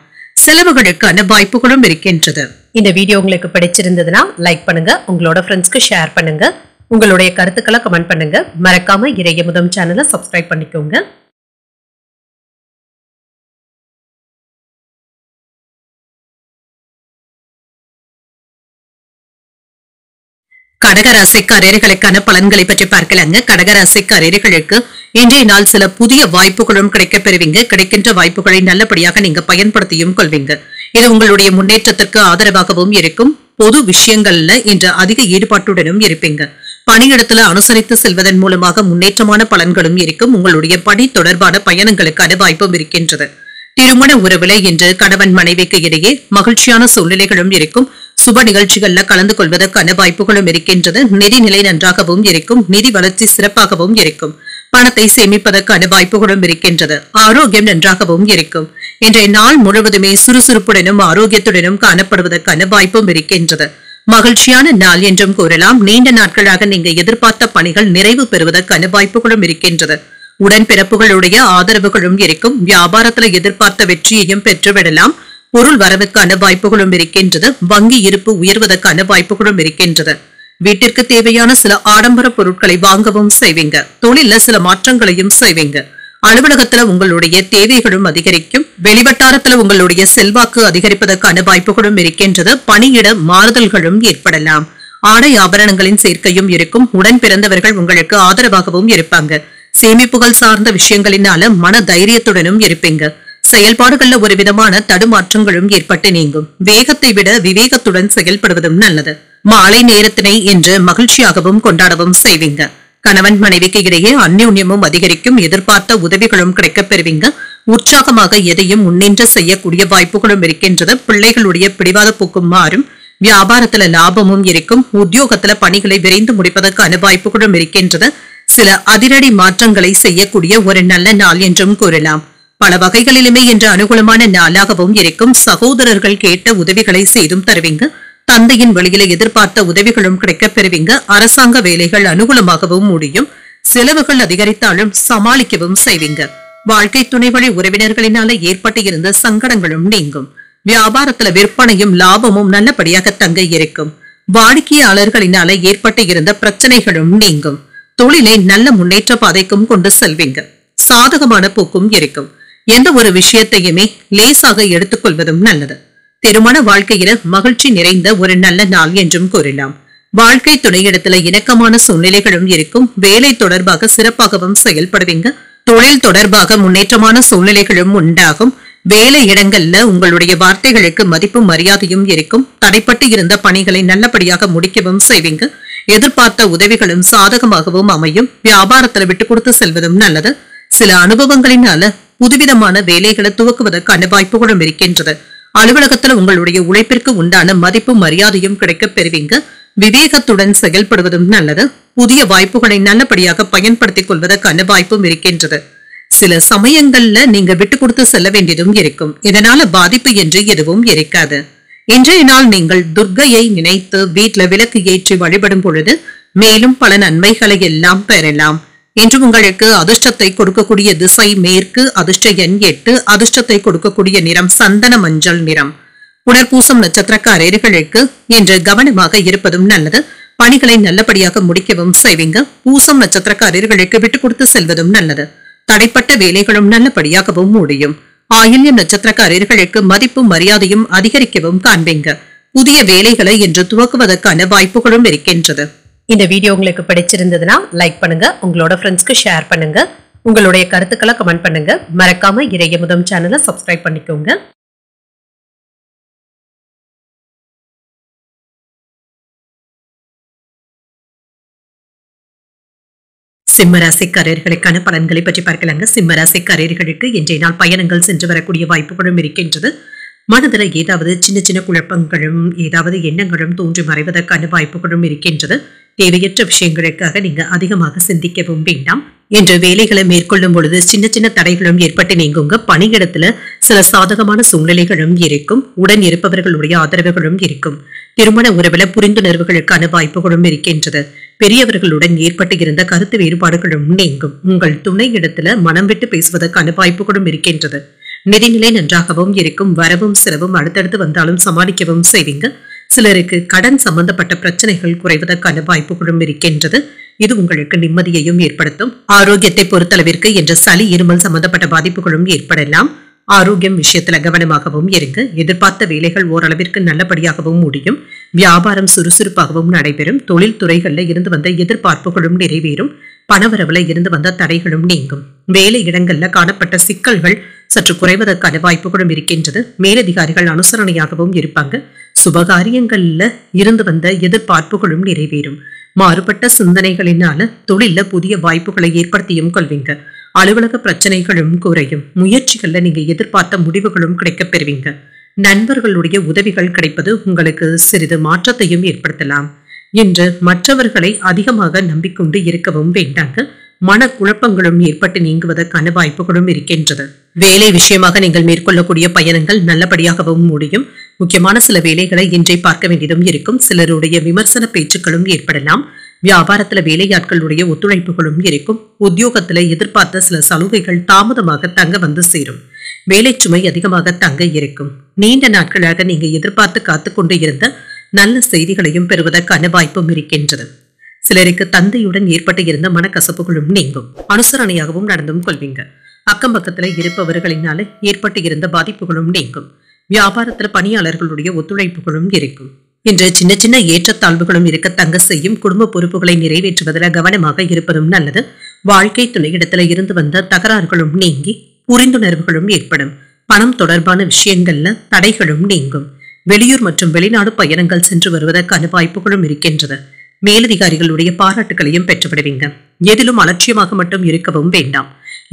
செலவுகளுக்கான வாய்ப்புகளும் இருக்கின்றது. இந்த வீடியோ உங்களுக்கு பிடிச்சிருந்ததுன்னா லைக் பண்ணுங்க. உங்களோட ஃப்ரெண்ட்ஸ்க்கு ஷேர் பண்ணுங்க. உங்களுடைய கருத்துக்களை கமெண்ட் பண்ணுங்க. மறக்காம இறையமுதம் சேனலை சப்ஸ்கிரைப் பண்ணிக்கோங்க. கடகராசிக்காரர்களுக்கான பலன்களை பற்றி பார்க்கலாங்க. கடகராசிக்காரர்களுக்கு இன்றைய நாள் சில புதிய வாய்ப்புகளும் கிடைக்கப் பெறுவீங்க. கிடைக்கின்ற வாய்ப்புகளை நல்லபடியாக நீங்க பயன்படுத்தியும் கொள்வீங்க. இது உங்களுடைய முன்னேற்றத்திற்கு ஆதரவாகவும் இருக்கும். பொது விஷயங்கள்ல இன்று அதிக ஈடுபாட்டுடனும் இருப்பீங்க. பணியிடத்துல அனுசரித்து செல்வதன் மூலமாக முன்னேற்றமான பலன்களும் இருக்கும். உங்களுடைய பணி தொடர்பான பயணங்களுக்கான வாய்ப்பும் இருக்கின்றது. திருமண உறவுல இன்று கணவன் மனைவிக்கு இடையே மகிழ்ச்சியான சூழ்நிலைகளும் இருக்கும். சுப நிகழ்ச்சிகள்ல கலந்து கொள்வதற்கான வாய்ப்புகளும் இருக்கின்றது. நிதிநிலை நன்றாகவும் இருக்கும். நிதி வளர்ச்சி சிறப்பாகவும் இருக்கும். பணத்தை சேமிப்பதற்கான வாய்ப்புகளும் இருக்கின்றது. ஆரோக்கியம் நன்றாகவும் இருக்கும். இன்றைய நாள் முழுவதுமே சுறுசுறுப்புடனும் ஆரோக்கியத்துடனும் காணப்படுவதற்கான வாய்ப்பும் இருக்கின்றது. மகிழ்ச்சியான நாள் என்றும் கூறலாம். நீண்ட நாட்களாக நீங்க எதிர்பார்த்த பணிகள் நிறைவு பெறுவதற்கான வாய்ப்புகளும் இருக்கின்றது. உடன்பிறப்புகளுடைய ஆதரவுகளும் இருக்கும். வியாபாரத்துல எதிர்பார்த்த வெற்றியையும் பெற்றுவிடலாம். பொருள் வரவுக்கான வாய்ப்புகளும் இருக்கின்றது. வங்கி இருப்பு உயர்வதற்கான வாய்ப்புகளும் இருக்கின்றது. வீட்டிற்கு தேவையான சில ஆடம்பர பொருட்களை வாங்கவும் செய்வீங்க. தொழில சில மாற்றங்களையும் செய்வீங்க. அலுவலகத்துல உங்களுடைய தேவைகளும் அதிகரிக்கும். வெளிவட்டாரத்துல உங்களுடைய செல்வாக்கு அதிகரிப்பதற்கான வாய்ப்புகளும் இருக்கின்றது. பணியிட மாறுதல்களும் ஏற்படலாம். ஆடை ஆபரணங்களின் சேர்க்கையும் இருக்கும். உடன் பிறந்தவர்கள் உங்களுக்கு ஆதரவாகவும் இருப்பாங்க. சேமிப்புகள் சார்ந்த விஷயங்களினால மன தைரியத்துடனும் இருப்பீங்க. செயல்பாடுகள்ல ஒரு விதமான தடுமாற்றங்களும் ஏற்பட்டு நீங்கும். வேகத்தை விட விவேகத்துடன் செயல்படுவதும் நல்லது. மாலை நேரத்தினை என்று மகிழ்ச்சியாகவும் கொண்டாடவும் செய்வீங்க. கணவன் மனைவிக்கு இடையே அந்யோன்யமும் அதிகரிக்கும். எதிர்பார்த்த உதவிகளும் கிடைக்கப் பெறுவீங்க. உற்சாகமாக எதையும் முன்னின்று செய்யக்கூடிய வாய்ப்புகளும் இருக்கின்றது. பிள்ளைகளுடைய பிடிவாத போக்கும் மாறும். வியாபாரத்துல லாபமும் இருக்கும். உத்தியோகத்துல பணிகளை விரைந்து முடிப்பதற்கான வாய்ப்புகளும் இருக்கின்றது. சில அதிரடி மாற்றங்களை செய்யக்கூடிய ஒரு நல்ல நாள் என்றும் கூறலாம். பல வகைகளிலுமே இன்று அனுகூலமான நாளாகவும் இருக்கும். சகோதரர்கள் கேட்ட உதவிகளை செய்தும் தருவீங்க. தந்தையின் வழியில எதிர்பார்த்த உதவிகளும் கிடைக்கப் பெறுவீங்க. அரசாங்க வேலைகள் அனுகூலமாகவும் முடியும். செலவுகள் அதிகரித்தாலும் சமாளிக்கவும் செய்வீங்க. வாழ்க்கை துணை வழி உறவினர்களினால ஏற்பட்டு இருந்த சங்கடங்களும் நீங்கும். வியாபாரத்துல விற்பனையும் லாபமும் நல்லபடியாக தங்க இருக்கும். வாடிக்கையாளர்களினால ஏற்பட்டு இருந்த பிரச்சனைகளும் நீங்கும். தொழிலை நல்ல முன்னேற்ற பாதைக்கும் கொண்டு செல்வீங்க. சாதகமான போக்கும் இருக்கும். எந்த ஒரு விஷயத்தையுமே லேசாக எடுத்துக்கொள்வதும் நல்லது. திருமண வாழ்க்கையில மகிழ்ச்சி நிறைந்த ஒரு நல்ல நாள் என்றும் கூறலாம். வாழ்க்கை துணையிடத்துல இணக்கமான சூழ்நிலைகளும் இருக்கும். வேலை தொடர்பாக சிறப்பாகவும் செயல்படுவீங்க. தொழில் தொடர்பாக முன்னேற்றமான சூழ்நிலைகளும் உண்டாகும். வேலை இடங்கள்ல உங்களுடைய வார்த்தைகளுக்கு மதிப்பும் மரியாதையும் இருக்கும். தடைப்பட்டு இருந்த பணிகளை நல்லபடியாக முடிக்கவும் செய்வீங்க. எதிர்பார்த்த உதவிகளும் சாதகமாகவும் அமையும். வியாபாரத்துல விட்டு கொடுத்து செல்வதும் நல்லது. சில அனுபவங்களினால புதுவிதமான வேலைகளை துவக்குவதற்கான வாய்ப்புகளும் இருக்கின்றது. அலுவலகத்துல உங்களுடைய உழைப்பிற்கு உண்டான மதிப்பும் மரியாதையும் கிடைக்கப் பெறுவீங்க. விவேகத்துடன் செயல்படுவதும் நல்லது. புதிய வாய்ப்புகளை நல்லபடியாக பயன்படுத்திக் கொள்வதற்கான வாய்ப்பும் இருக்கின்றது. சில சமயங்கள்ல நீங்க விட்டு கொடுத்து செல்ல வேண்டியதும் இருக்கும். இதனால பாதிப்பு என்று எதுவும் இருக்காது. இன்றைய நாள் நீங்கள் துர்க்கையை நினைத்து வீட்டுல விளக்கு ஏற்றி வழிபடும் பொழுது மேலும் பல நன்மைகளை எல்லாம் பெறலாம். இன்று உங்களுக்கு அதிர்ஷ்டத்தை கொடுக்கக்கூடிய திசை மேற்கு. அதிர்ஷ்ட எண் 8. அதிர்ஷ்டத்தை கொடுக்கக்கூடிய நிறம் சந்தன மஞ்சள் நிறம். புனர்பூசம் நட்சத்திரக்காரர்களுக்கு இன்று கவனமாக இருப்பதும் நல்லது. பணிகளை நல்லபடியாக முடிக்கவும் செய்வீங்க. பூசம் நட்சத்திரக்காரர்களுக்கு விட்டு கொடுத்து செல்வதும் நல்லது. தடைப்பட்ட வேலைகளும் நல்லபடியாகவும் முடியும். ஆயில்யம் நட்சத்திரக்காரர்களுக்கு மதிப்பும் மரியாதையும் அதிகரிக்கவும் காண்பீங்க. புதிய வேலைகளை இன்று துவக்குவதற்கான வாய்ப்புகளும் இருக்கின்றது. இந்த வீடியோ உங்களுக்கு பிடிச்சிருந்ததுன்னா லைக் பண்ணுங்க. உங்களோட ஃப்ரெண்ட்ஸ்க்கு ஷேர் பண்ணுங்க. உங்களுடைய கருத்துக்களை கமெண்ட் பண்ணுங்க. மறக்காம இறையமுதம் சேனலை சப்ஸ்கிரைப் பண்ணிக்கோங்க. சிம்மராசிக்காரர்களுக்கான பலன்களை பற்றி பார்க்கலாங்க. சிம்மராசிக்காரர்களுக்கு இன்றைய நாள் பயணங்கள் சென்று வரக்கூடிய வாய்ப்புகளும் இருக்கின்றது. மனதில் ஏதாவது சின்ன சின்ன குழப்பங்களும் ஏதாவது எண்ணங்களும் தோன்றி மறைவதற்கான வாய்ப்புகளும் இருக்கின்றது. தேவையற்ற விஷயங்களுக்காக நீங்க அதிகமாக சிந்திக்கவும் வேண்டாம். என்று வேலைகளை மேற்கொள்ளும் பொழுது சின்ன சின்ன தடைகளும் ஏற்பட்டு நீங்குங்க. பணியிடத்துல சில சாதகமான சூழ்நிலைகளும் இருக்கும். உடன் இருப்பவர்களுடைய ஆதரவுகளும் இருக்கும். திருமண உறவுல புரிந்துணர்வுகளுக்கான வாய்ப்புகளும் இருக்கின்றது. பெரியவர்களுடன் ஏற்பட்டு இருந்த கருத்து வேறுபாடுகளும் நீங்கும். உங்கள் துணை இடத்துல மனம் விட்டு பேசுவதற்கான வாய்ப்புகளும் இருக்கின்றது. நிதிநிலை நன்றாகவும் இருக்கும். வரவும் செலவும் அடுத்தடுத்து வந்தாலும் சமாளிக்கவும் செய்வீங்க. சிலருக்கு கடன் சம்பந்தப்பட்ட பிரச்சனைகள் குறைவதற்கான வாய்ப்புகளும் இருக்கின்றது. இது உங்களுக்கு நிம்மதியையும் ஏற்படுத்தும். ஆரோக்கியத்தை பொறுத்தளவிற்கு என்ற சளி இருமல் சம்பந்தப்பட்ட பாதிப்புகளும் ஏற்படலாம். ஆரோக்கியம் விஷயத்துல கவனமாகவும் இருங்க. எதிர்பார்த்த வேலைகள் ஓரளவிற்கு நல்லபடியாகவும் முடியும். வியாபாரம் சுறுசுறுப்பாகவும் நடைபெறும். தொழில் துறைகள்ல இருந்து வந்த எதிர்பார்ப்புகளும் நிறைவேறும். பணவரவுல இருந்து வந்த தடைகளும் நீங்கும். வேலை இடங்கள்ல காணப்பட்ட சிக்கல்கள் சற்று குறைவதற்கான வாய்ப்புகளும் இருக்கின்றது. மேலதிகாரிகள் அனுசரணையாகவும் இருப்பாங்க. சுபகாரியங்கள்ல இருந்து வந்த எதிர்பார்ப்புகளும் நிறைவேறும். மாறுபட்ட சிந்தனைகளினால தொழில புதிய வாய்ப்புகளை ஏற்படுத்தியும் கொள்வீங்க. அலுவலக பிரச்சனைகளும் குறையும். முயற்சிகள்ல நீங்க எதிர்பார்த்த முடிவுகளும் கிடைக்கப் பெறுவீங்க. நண்பர்களுடைய உதவிகள் கிடைப்பது உங்களுக்கு சிறிது மாற்றத்தையும் ஏற்படுத்தலாம். என்று மற்றவர்களை அதிகமாக நம்பிக்கொண்டு இருக்கவும் வேண்டாங்க. மனக்குழப்பங்களும் ஏற்பட்டு நீங்குவதற்கான வாய்ப்புகளும் இருக்கின்றது. வேலை விஷயமாக நீங்கள் மேற்கொள்ளக்கூடிய பயணங்கள் நல்லபடியாகவும் முடியும். முக்கியமான சில வேலைகளை இன்றை பார்க்க வேண்டியதும் இருக்கும். சிலருடைய விமர்சன பேச்சுக்களும் ஏற்படலாம். வியாபாரத்துல வேலையாட்களுடைய ஒத்துழைப்புகளும் இருக்கும். உத்தியோகத்துல எதிர்பார்த்த சில சலுகைகள் தாமதமாக தங்க வந்து சேரும். வேலை சுமை அதிகமாக தங்க இருக்கும். நீண்ட நாட்களாக நீங்க எதிர்பார்த்து காத்து கொண்டு இருந்த நல்ல செய்திகளையும் பெறுவதற்கான வாய்ப்பும் இருக்கின்றது. சிலருக்கு தந்தையுடன் ஏற்பட்டு இருந்த மனக்கசப்புகளும் நீங்கும். அனுசரணையாகவும் நடந்தும் கொள்வீங்க. அக்கம் பக்கத்துல இருப்பவர்களினால ஏற்பட்டு இருந்த பாதிப்புகளும் நீங்கும். வியாபாரத்துல பணியாளர்களுடைய ஒத்துழைப்புகளும் இருக்கும். இன்று சின்ன சின்ன ஏற்றத்தாழ்வுகளும் இருக்க தங்க செய்யும். குடும்ப பொறுப்புகளை நிறைவேற்றுவதில் கவனமாக இருப்பதும் நல்லது. வாழ்க்கை துணையிடத்துல இருந்து வந்த தகராறுகளும் நீங்கி புரிந்துணர்வுகளும் ஏற்படும். பணம் தொடர்பான விஷயங்கள்ல தடைகளும் நீங்கும். வெளியூர் மற்றும் வெளிநாடு பயணங்கள் சென்று வருவதற்கான வாய்ப்புகளும் இருக்கின்றது. மேலதிகாரிகளுடைய பாராட்டுகளையும் பெற்றுவிடுவீங்க. எதிலும் அலட்சியமாக மட்டும் இருக்கவும் வேண்டாம்.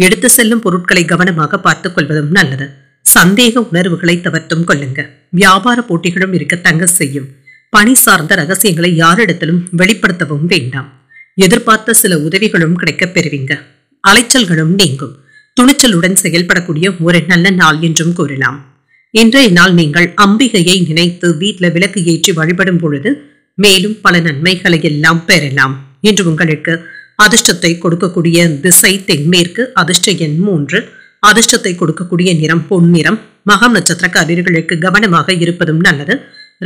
எடுத்து செல்லும் பொருட்களை கவனமாக பார்த்துக் கொள்வதும் நல்லது. சந்தேக உணர்வுகளை தவிர்த்தும் கொள்ளுங்க. வியாபார போட்டிகளும் இருக்க தங்க செய்யும். பணி சார்ந்த ரகசியங்களை யாரிடத்திலும் வெளிப்படுத்தவும் வேண்டாம். எதிர்பார்த்த சில உதவிகளும் கிடைக்கப் பெறுவீங்க. அலைச்சல்களும் நீங்கும். துணிச்சலுடன் செயல்படக்கூடிய ஒரு நல்ல நாள் என்றும் கூறலாம். இன்றைய நாள் நீங்கள் அம்பிகையை நினைத்து வீட்டில் விளக்கு ஏற்றி வழிபடும் பொழுது மேலும் பல நன்மைகளை எல்லாம் பெறலாம். இன்று உங்களுக்கு அதிர்ஷ்டத்தை கொடுக்கக்கூடிய திசை தென்மேற்கு. அதிர்ஷ்ட எண் 3. அதிர்ஷ்டத்தை கொடுக்கக்கூடிய நிறம் பொன்னிறம். மகம் நட்சத்திரக்காரர்களுக்கு கவனமாக இருப்பதும் நல்லது.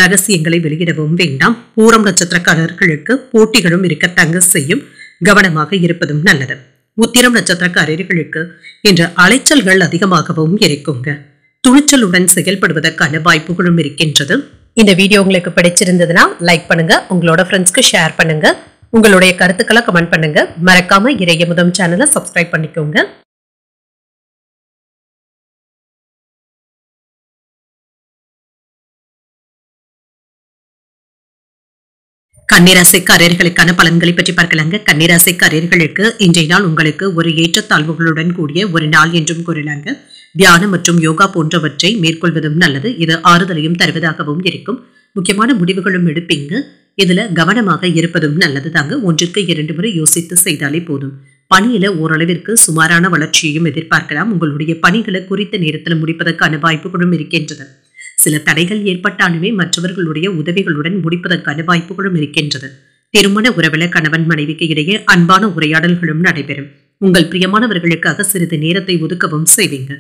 ரகசியங்களை வெளியிடவும் வேண்டாம். பூரம் நட்சத்திரக்காரர்களுக்கு போட்டிகளும் இருக்க தங்க செய்யும். கவனமாக இருப்பதும் நல்லது. உத்திரம் நட்சத்திரக்காரர்களுக்கு இன்று அலைச்சல்கள் அதிகமாகவும் இருக்குங்க. துணிச்சலுடன் செயல்படுவதற்கான வாய்ப்புகளும் இருக்கின்றது. இந்த வீடியோ உங்களுக்கு பிடிச்சிருந்ததுன்னா லைக் பண்ணுங்க, உங்களோட ஃப்ரெண்ட்ஸ்க்கு ஷேர் பண்ணுங்க, உங்களுடைய கருத்துக்களை கமெண்ட் பண்ணுங்க. மறக்காம இறையமுதம் சேனலை சப்ஸ்கிரைப் பண்ணிக்கோங்க. கன்னிராசிக்காரர்களுக்கான பலன்களை பற்றி பார்க்கலாங்க. கன்னிராசிக்காரர்களுக்கு இன்றைய நாள் உங்களுக்கு ஒரு ஏற்றத்தாழ்வுகளுடன் கூடிய ஒரு நாள் என்றும் கூறலாங்க. தியானம் மற்றும் யோகா போன்றவற்றை மேற்கொள்வதும் நல்லது. இது ஆறுதலையும் தருவதாகவும் இருக்கும். முக்கியமான முடிவுகளும் எடுப்பீங்க. இதுல கவனமாக இருப்பதும் நல்லது தாங்க. 1க்கு 2 முறை யோசித்து செய்தாலே போதும். பணியில ஓரளவிற்கு சுமாரான வளர்ச்சியையும் எதிர்பார்க்கலாம். உங்களுடைய பணிகளை குறித்த நேரத்தில் முடிப்பதற்கான வாய்ப்புகளும் இருக்கின்றது. சில தடைகள் ஏற்பட்டாலுமே மற்றவர்களுடைய உதவிகளுடன் முடிப்பதற்கான வாய்ப்புகளும் இருக்கின்றது. திருமண உறவுல கணவன் மனைவிக்கு இடையே அன்பான உரையாடல்களும் நடைபெறும். உங்கள் பிரியமானவர்களுக்காக சிறிது நேரத்தை ஒதுக்கவும் செய்வீங்க.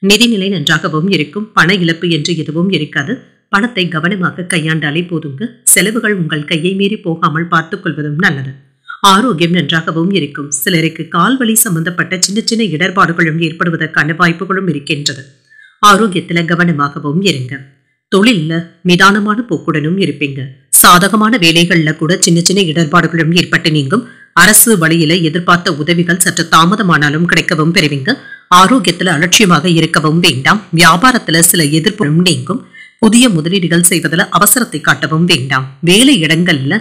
நிதிநிலை நன்றாகவும் இருக்கும். பண இழப்பு என்று எதுவும் இருக்காது. பணத்தை கவனமாக கையாண்டாலே போதுங்க. செலவுகள் உங்கள் கையை மீறி போகாமல் பார்த்துக் கொள்வதும் நல்லது. ஆரோக்கியம் நன்றாகவும் இருக்கும். சிலருக்கு கால்வலி சம்பந்தப்பட்ட சின்ன சின்ன இடர்பாடுகளும் ஏற்படுவதற்கான வாய்ப்புகளும் இருக்கின்றது. ஆரோக்கியத்துல கவனமாகவும் இருங்க. தொழில்ல நிதானமான போக்குடனும் இருப்பீங்க. சாதகமான வேலைகள்ல கூட சின்ன சின்ன இடர்பாடுகளும் ஏற்பட்டு நீங்கும். அரசு வழியில எதிர்பார்த்த உதவிகள் சற்று தாமதமானாலும் கிடைக்கவும் பெறுவீங்க. ஆரோக்கியத்துல அலட்சியமாக இருக்கவும் வேண்டாம். வியாபாரத்துல சில எதிர்ப்பும் நீங்கும். புதிய முதலீடுகள் செய்வதில் அவசரத்தை காட்டவும் வேண்டாம். வேலை இடங்கள்ல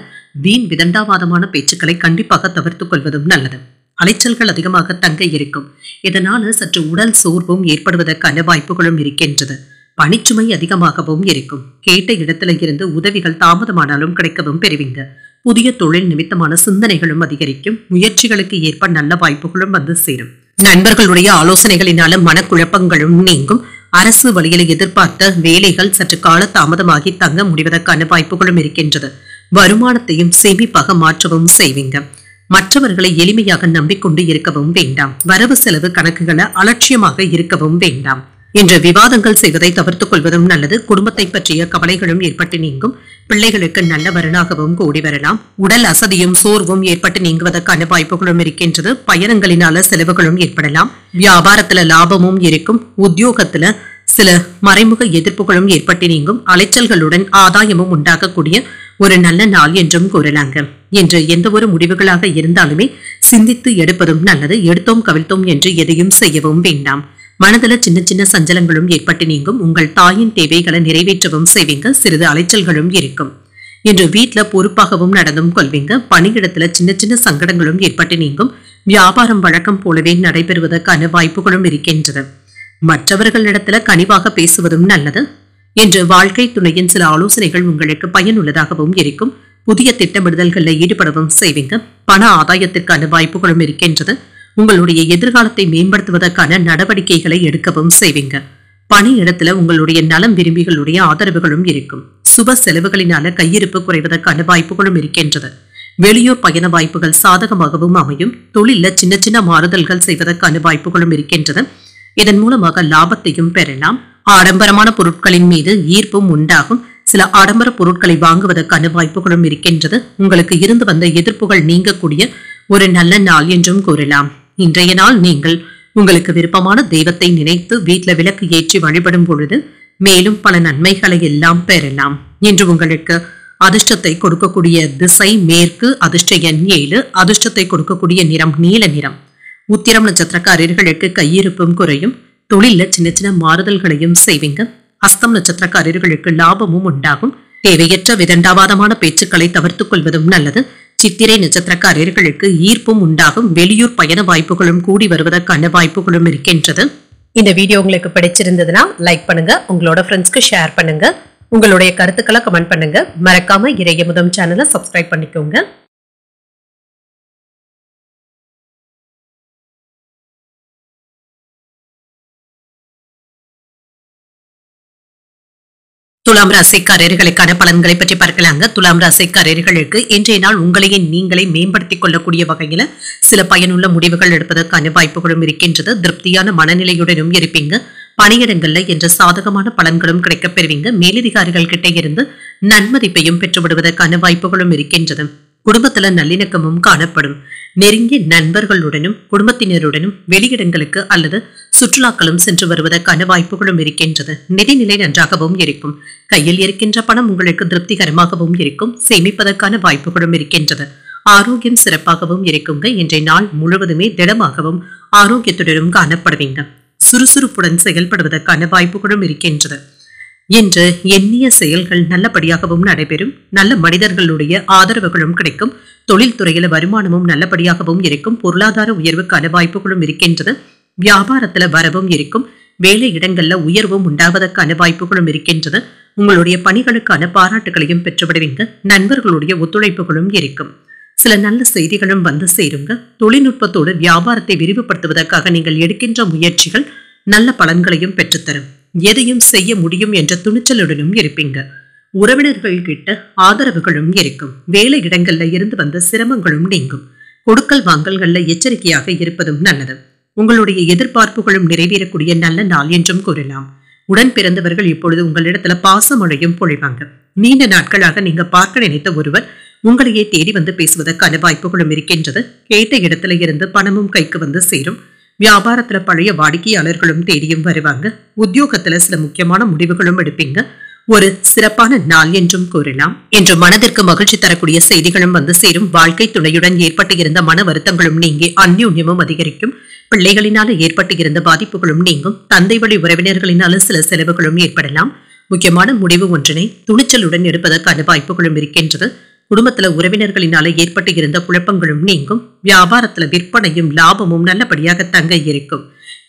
வீண் விதண்டாவாதமான பேச்சுக்களை கண்டிப்பாக தவிர்த்துக் கொள்வதும் நல்லது. அலைச்சல்கள் அதிகமாக தங்க இருக்கும். இதனால சற்று உடல் சோர்வும் ஏற்படுவதற்கான வாய்ப்புகளும் இருக்கின்றது. பணிச்சுமை அதிகமாகவும் இருக்கும். கேட்ட இடத்துல இருந்து உதவிகள் தாமதமானாலும் கிடைக்கவும் பெறுவீங்க. புதிய தொழில் நிமித்தமான சிந்தனைகளும் அதிகரிக்கும். முயற்சிகளுக்கு ஏற்ப நல்ல வாய்ப்புகளும் வந்து சேரும். நண்பர்களுடைய ஆலோசனைகளினால மனக்குழப்பங்களும் நீங்கும். அரசு வழியில் எதிர்பார்த்த வேலைகள் சற்று கால தாமதமாகி தங்க முடிவதற்கான வாய்ப்புகளும் இருக்கின்றது. வருமானத்தையும் சேமிப்பாக மாற்றவும் செய்வீங்க. மற்றவர்களை எளிமையாக நம்பிக்கொண்டு இருக்கவும் வேண்டாம். வரவு செலவு கணக்குகளை அலட்சியமாக இருக்கவும் வேண்டாம். என்ற விவாதங்கள் செய்வதை தவிர்த்துக் கொள்வதும் நல்லது. குடும்பத்தை பற்றிய கவலைகளும் ஏற்பட்டு நீங்கும். பிள்ளைகளுக்கு நல்ல வரனாகவும் கூடி வரலாம். உடல் அசதியும் சோர்வும் ஏற்பட்டு நீங்குவதற்கான வாய்ப்புகளும் இருக்கின்றது. பயணங்களினால செலவுகளும் ஏற்படலாம். வியாபாரத்துல லாபமும் இருக்கும். உத்தியோகத்துல சில மறைமுக எதிர்ப்புகளும் ஏற்பட்டு நீங்கும். அலைச்சல்களுடன் ஆதாயமும் உண்டாகக்கூடிய ஒரு நல்ல நாள் என்றும் கூறலாங்க. என்று எந்த ஒரு முடிவுகளாக இருந்தாலுமே சிந்தித்து எடுப்பதும் நல்லது. எடுத்தோம் கவிழ்த்தோம் என்று எதையும் செய்யவும் வேண்டாம். மனதில சின்ன சின்ன சஞ்சலங்களும் ஏற்பட்டு நீங்கும். உங்கள் தாயின் தேவைகளை நிறைவேற்றவும் செய்வீங்க. சிறிது அலைச்சல்களும் இருக்கும். இன்று வீட்டுல பொறுப்பாகவும் நடந்தும் கொள்வீங்க. பணியிடத்துல சின்ன சின்ன சங்கடங்களும் ஏற்பட்டு நீங்கும். வியாபாரம் வழக்கம் போலவே நடைபெறுவதற்கான வாய்ப்புகளும் இருக்கின்றது. மற்றவர்களிடத்துல கனிவாக பேசுவதும் நல்லது. என்று வாழ்க்கை துணையின் சில ஆலோசனைகள் உங்களுக்கு பயனுள்ளதாகவும் இருக்கும். புதிய திட்டமிடுதல்களில் ஈடுபடவும் செய்வீங்க. பண ஆதாயத்திற்கான வாய்ப்புகளும் இருக்கின்றது. உங்களுடைய எதிர்காலத்தை மேம்படுத்துவதற்கான நடவடிக்கைகளை எடுக்கவும் செய்வீங்க. பணியிடத்துல உங்களுடைய நலம் விரும்பிகளுடைய ஆதரவுகளும் இருக்கும். சுப செலவுகளினால கையிருப்பு குறைவதற்கான வாய்ப்புகளும் இருக்கின்றது. வெளியூர் பயண வாய்ப்புகள் சாதகமாகவும் அமையும். தொழில சின்ன சின்ன மாறுதல்கள் செய்வதற்கான வாய்ப்புகளும் இருக்கின்றது. இதன் மூலமாக லாபத்தையும் பெறலாம். ஆடம்பரமான பொருட்களின் மீது ஈர்ப்பும் உண்டாகும். சில ஆடம்பர பொருட்களை வாங்குவதற்கான வாய்ப்புகளும் இருக்கின்றது. உங்களுக்கு இருந்து வந்த எதிர்ப்புகள் நீங்கக்கூடிய ஒரு நல்ல நாள் என்றும் கூறலாம். இன்றைய நாள் நீங்கள் உங்களுக்கு விருப்பமான தெய்வத்தை நினைத்து வீட்டில் விளக்கு ஏற்றி வழிபடும் பொழுது மேலும் பல நன்மைகளை எல்லாம் பெறலாம். இன்று உங்களுக்கு அதிர்ஷ்டத்தை கொடுக்கக்கூடிய திசை மேற்கு, அதிர்ஷ்ட எண் 7, அதிர்ஷ்டத்தை கொடுக்கக்கூடிய நிறம் நீல நிறம். உத்திரம் நட்சத்திரக்காரர்களுக்கு கையிருப்பும் குறையும், தொழில சின்ன சின்ன மாறுதல்களையும் செய்வீங்க. ஹஸ்தம் நட்சத்திரக்காரர்களுக்கு லாபமும் உண்டாகும். தேவையற்ற விதண்டாவாதமான பேச்சுக்களை தவிர்த்துக் கொள்வதும் நல்லது. சித்திரை நட்சத்திரக்காரர்களுக்கு ஈர்ப்பும் உண்டாகும். வெளியூர் பயண வாய்ப்புகளும் கூடி வருவதற்கான வாய்ப்புகளும் இருக்கின்றது. இந்த வீடியோ உங்களுக்கு பிடிச்சிருந்ததுன்னா லைக் பண்ணுங்க, உங்களோட ஃப்ரெண்ட்ஸ்க்கு ஷேர் பண்ணுங்க, உங்களுடைய கருத்துக்களை கமெண்ட் பண்ணுங்க. மறக்காம இறையமுதம் சேனலை சப்ஸ்கிரைப் பண்ணிக்கோங்க. துலாம் ராசிக்காரர்களுக்கான பலன்களை பற்றி பார்க்கலாங்க. துலாம் ராசிக்காரர்களுக்கு இன்றைய நாள் உங்களையே நீங்களே மேம்படுத்திக் கொள்ளக்கூடிய வகையில சில பயனுள்ள முடிவுகள் எடுப்பதற்கான வாய்ப்புகளும் இருக்கின்றது. திருப்தியான மனநிலையுடனும் இருப்பீங்க. பணியிடங்கள்ல என்ற சாதகமான பலன்களும் கிடைக்கப் பெறுவீங்க. மேலதிகாரிகள் கிட்ட இருந்து நன்மதிப்பையும் பெற்றுவிடுவதற்கான வாய்ப்புகளும் இருக்கின்றது. குடும்பத்துல நல்லிணக்கமும் காணப்படும். நெருங்கிய நண்பர்களுடனும் குடும்பத்தினருடனும் வெளியிடங்களுக்கு அல்லது சுற்றுலாக்களும் சென்று வருவதற்கான வாய்ப்புகளும் இருக்கின்றது. நிதிநிலை நன்றாகவும் இருக்கும். கையில் இருக்கின்ற பணம் உங்களுக்கு திருப்திகரமாகவும் இருக்கும். சேமிப்பதற்கான வாய்ப்புகளும் இருக்கின்றது. ஆரோக்கியம் சிறப்பாகவும் இருக்குங்க. இன்றைய நாள் முழுவதுமே திடமாகவும் ஆரோக்கியத்துடனும் காணப்படுவீங்க. சுறுசுறுப்புடன் செயல்படுவதற்கான வாய்ப்புகளும் இருக்கின்றது. இன்று எண்ணிய செயல்கள் நல்லபடியாகவும் நடைபெறும். நல்ல மனிதர்களுடைய ஆதரவுகளும் கிடைக்கும். தொழில்துறையில வருமானமும் நல்லபடியாகவும் இருக்கும். பொருளாதார உயர்வுக்கான வாய்ப்புகளும் இருக்கின்றது. வியாபாரத்துல வரவும் இருக்கும். வேலை இடங்கள்ல உயர்வும் உண்டாவதற்கான வாய்ப்புகளும் இருக்கின்றது. உங்களுடைய பணிகளுக்கான பாராட்டுகளையும் பெற்றுவிடுவீங்க. நண்பர்களுடைய ஒத்துழைப்புகளும் இருக்கும். சில நல்ல செய்திகளும் வந்து சேருங்க. தொழில்நுட்பத்தோடு வியாபாரத்தை விரிவுபடுத்துவதற்காக நீங்கள் எடுக்கின்ற முயற்சிகள் நல்ல பலன்களையும் பெற்றுத்தரும். எதையும் செய்ய முடியும் என்ற துணிச்சலுடனும் இருப்பீங்க. உறவினர்கள் கிட்ட ஆதரவுகளும் இருக்கும். வேலை இடங்கள்ல இருந்து வந்த சிரமங்களும் நீங்கும். கொடுக்கல் வாங்கல்கள்ல எச்சரிக்கையாக இருப்பதும் நல்லது. உங்களுடைய எதிர்பார்ப்புகளும் நிறைவேறக்கூடிய நல்ல நாள் என்றும் கூறலாம். உடன் பிறந்தவர்கள் இப்பொழுது உங்களிடத்துல பாசமழையும் பொழிவாங்க. நீண்ட நாட்களாக நீங்க பார்க்க நினைத்த ஒருவர் உங்களையே தேடி வந்து பேசுவதற்கான வாய்ப்புகளும் இருக்கின்றது. கேட்ட இடத்துல இருந்து பணமும் கைக்கு வந்து சேரும். வியாபாரத்துல பழைய வாடிக்கையாளர்களும் தேடியும் வருவாங்க. உத்தியோகத்துல சில முக்கியமான முடிவுகளும் எடுப்பீங்க. ஒரு சிறப்பான நாள் என்றும் கூறலாம். இன்று மனதிற்கு மகிழ்ச்சி தரக்கூடிய செய்திகளும் வந்து சேரும். வாழ்க்கை துணையுடன் ஏற்பட்டு இருந்த மன வருத்தங்களும் நீங்கி அந்யோன்யமும் அதிகரிக்கும். பிள்ளைகளினால ஏற்பட்டு இருந்த பாதிப்புகளும் நீங்கும். தந்தை வழி உறவினர்களினால சில செலவுகளும் ஏற்படலாம். முக்கியமான முடிவு ஒன்றினை துணிச்சலுடன் எடுப்பதற்கான வாய்ப்புகளும் இருக்கின்றது. குடும்பத்துல உறவினர்களினால ஏற்பட்டு இருந்த குழப்பங்களும் நீங்கும். வியாபாரத்துல விற்பனையும் லாபமும் நல்லபடியாக தங்க இருக்கும்.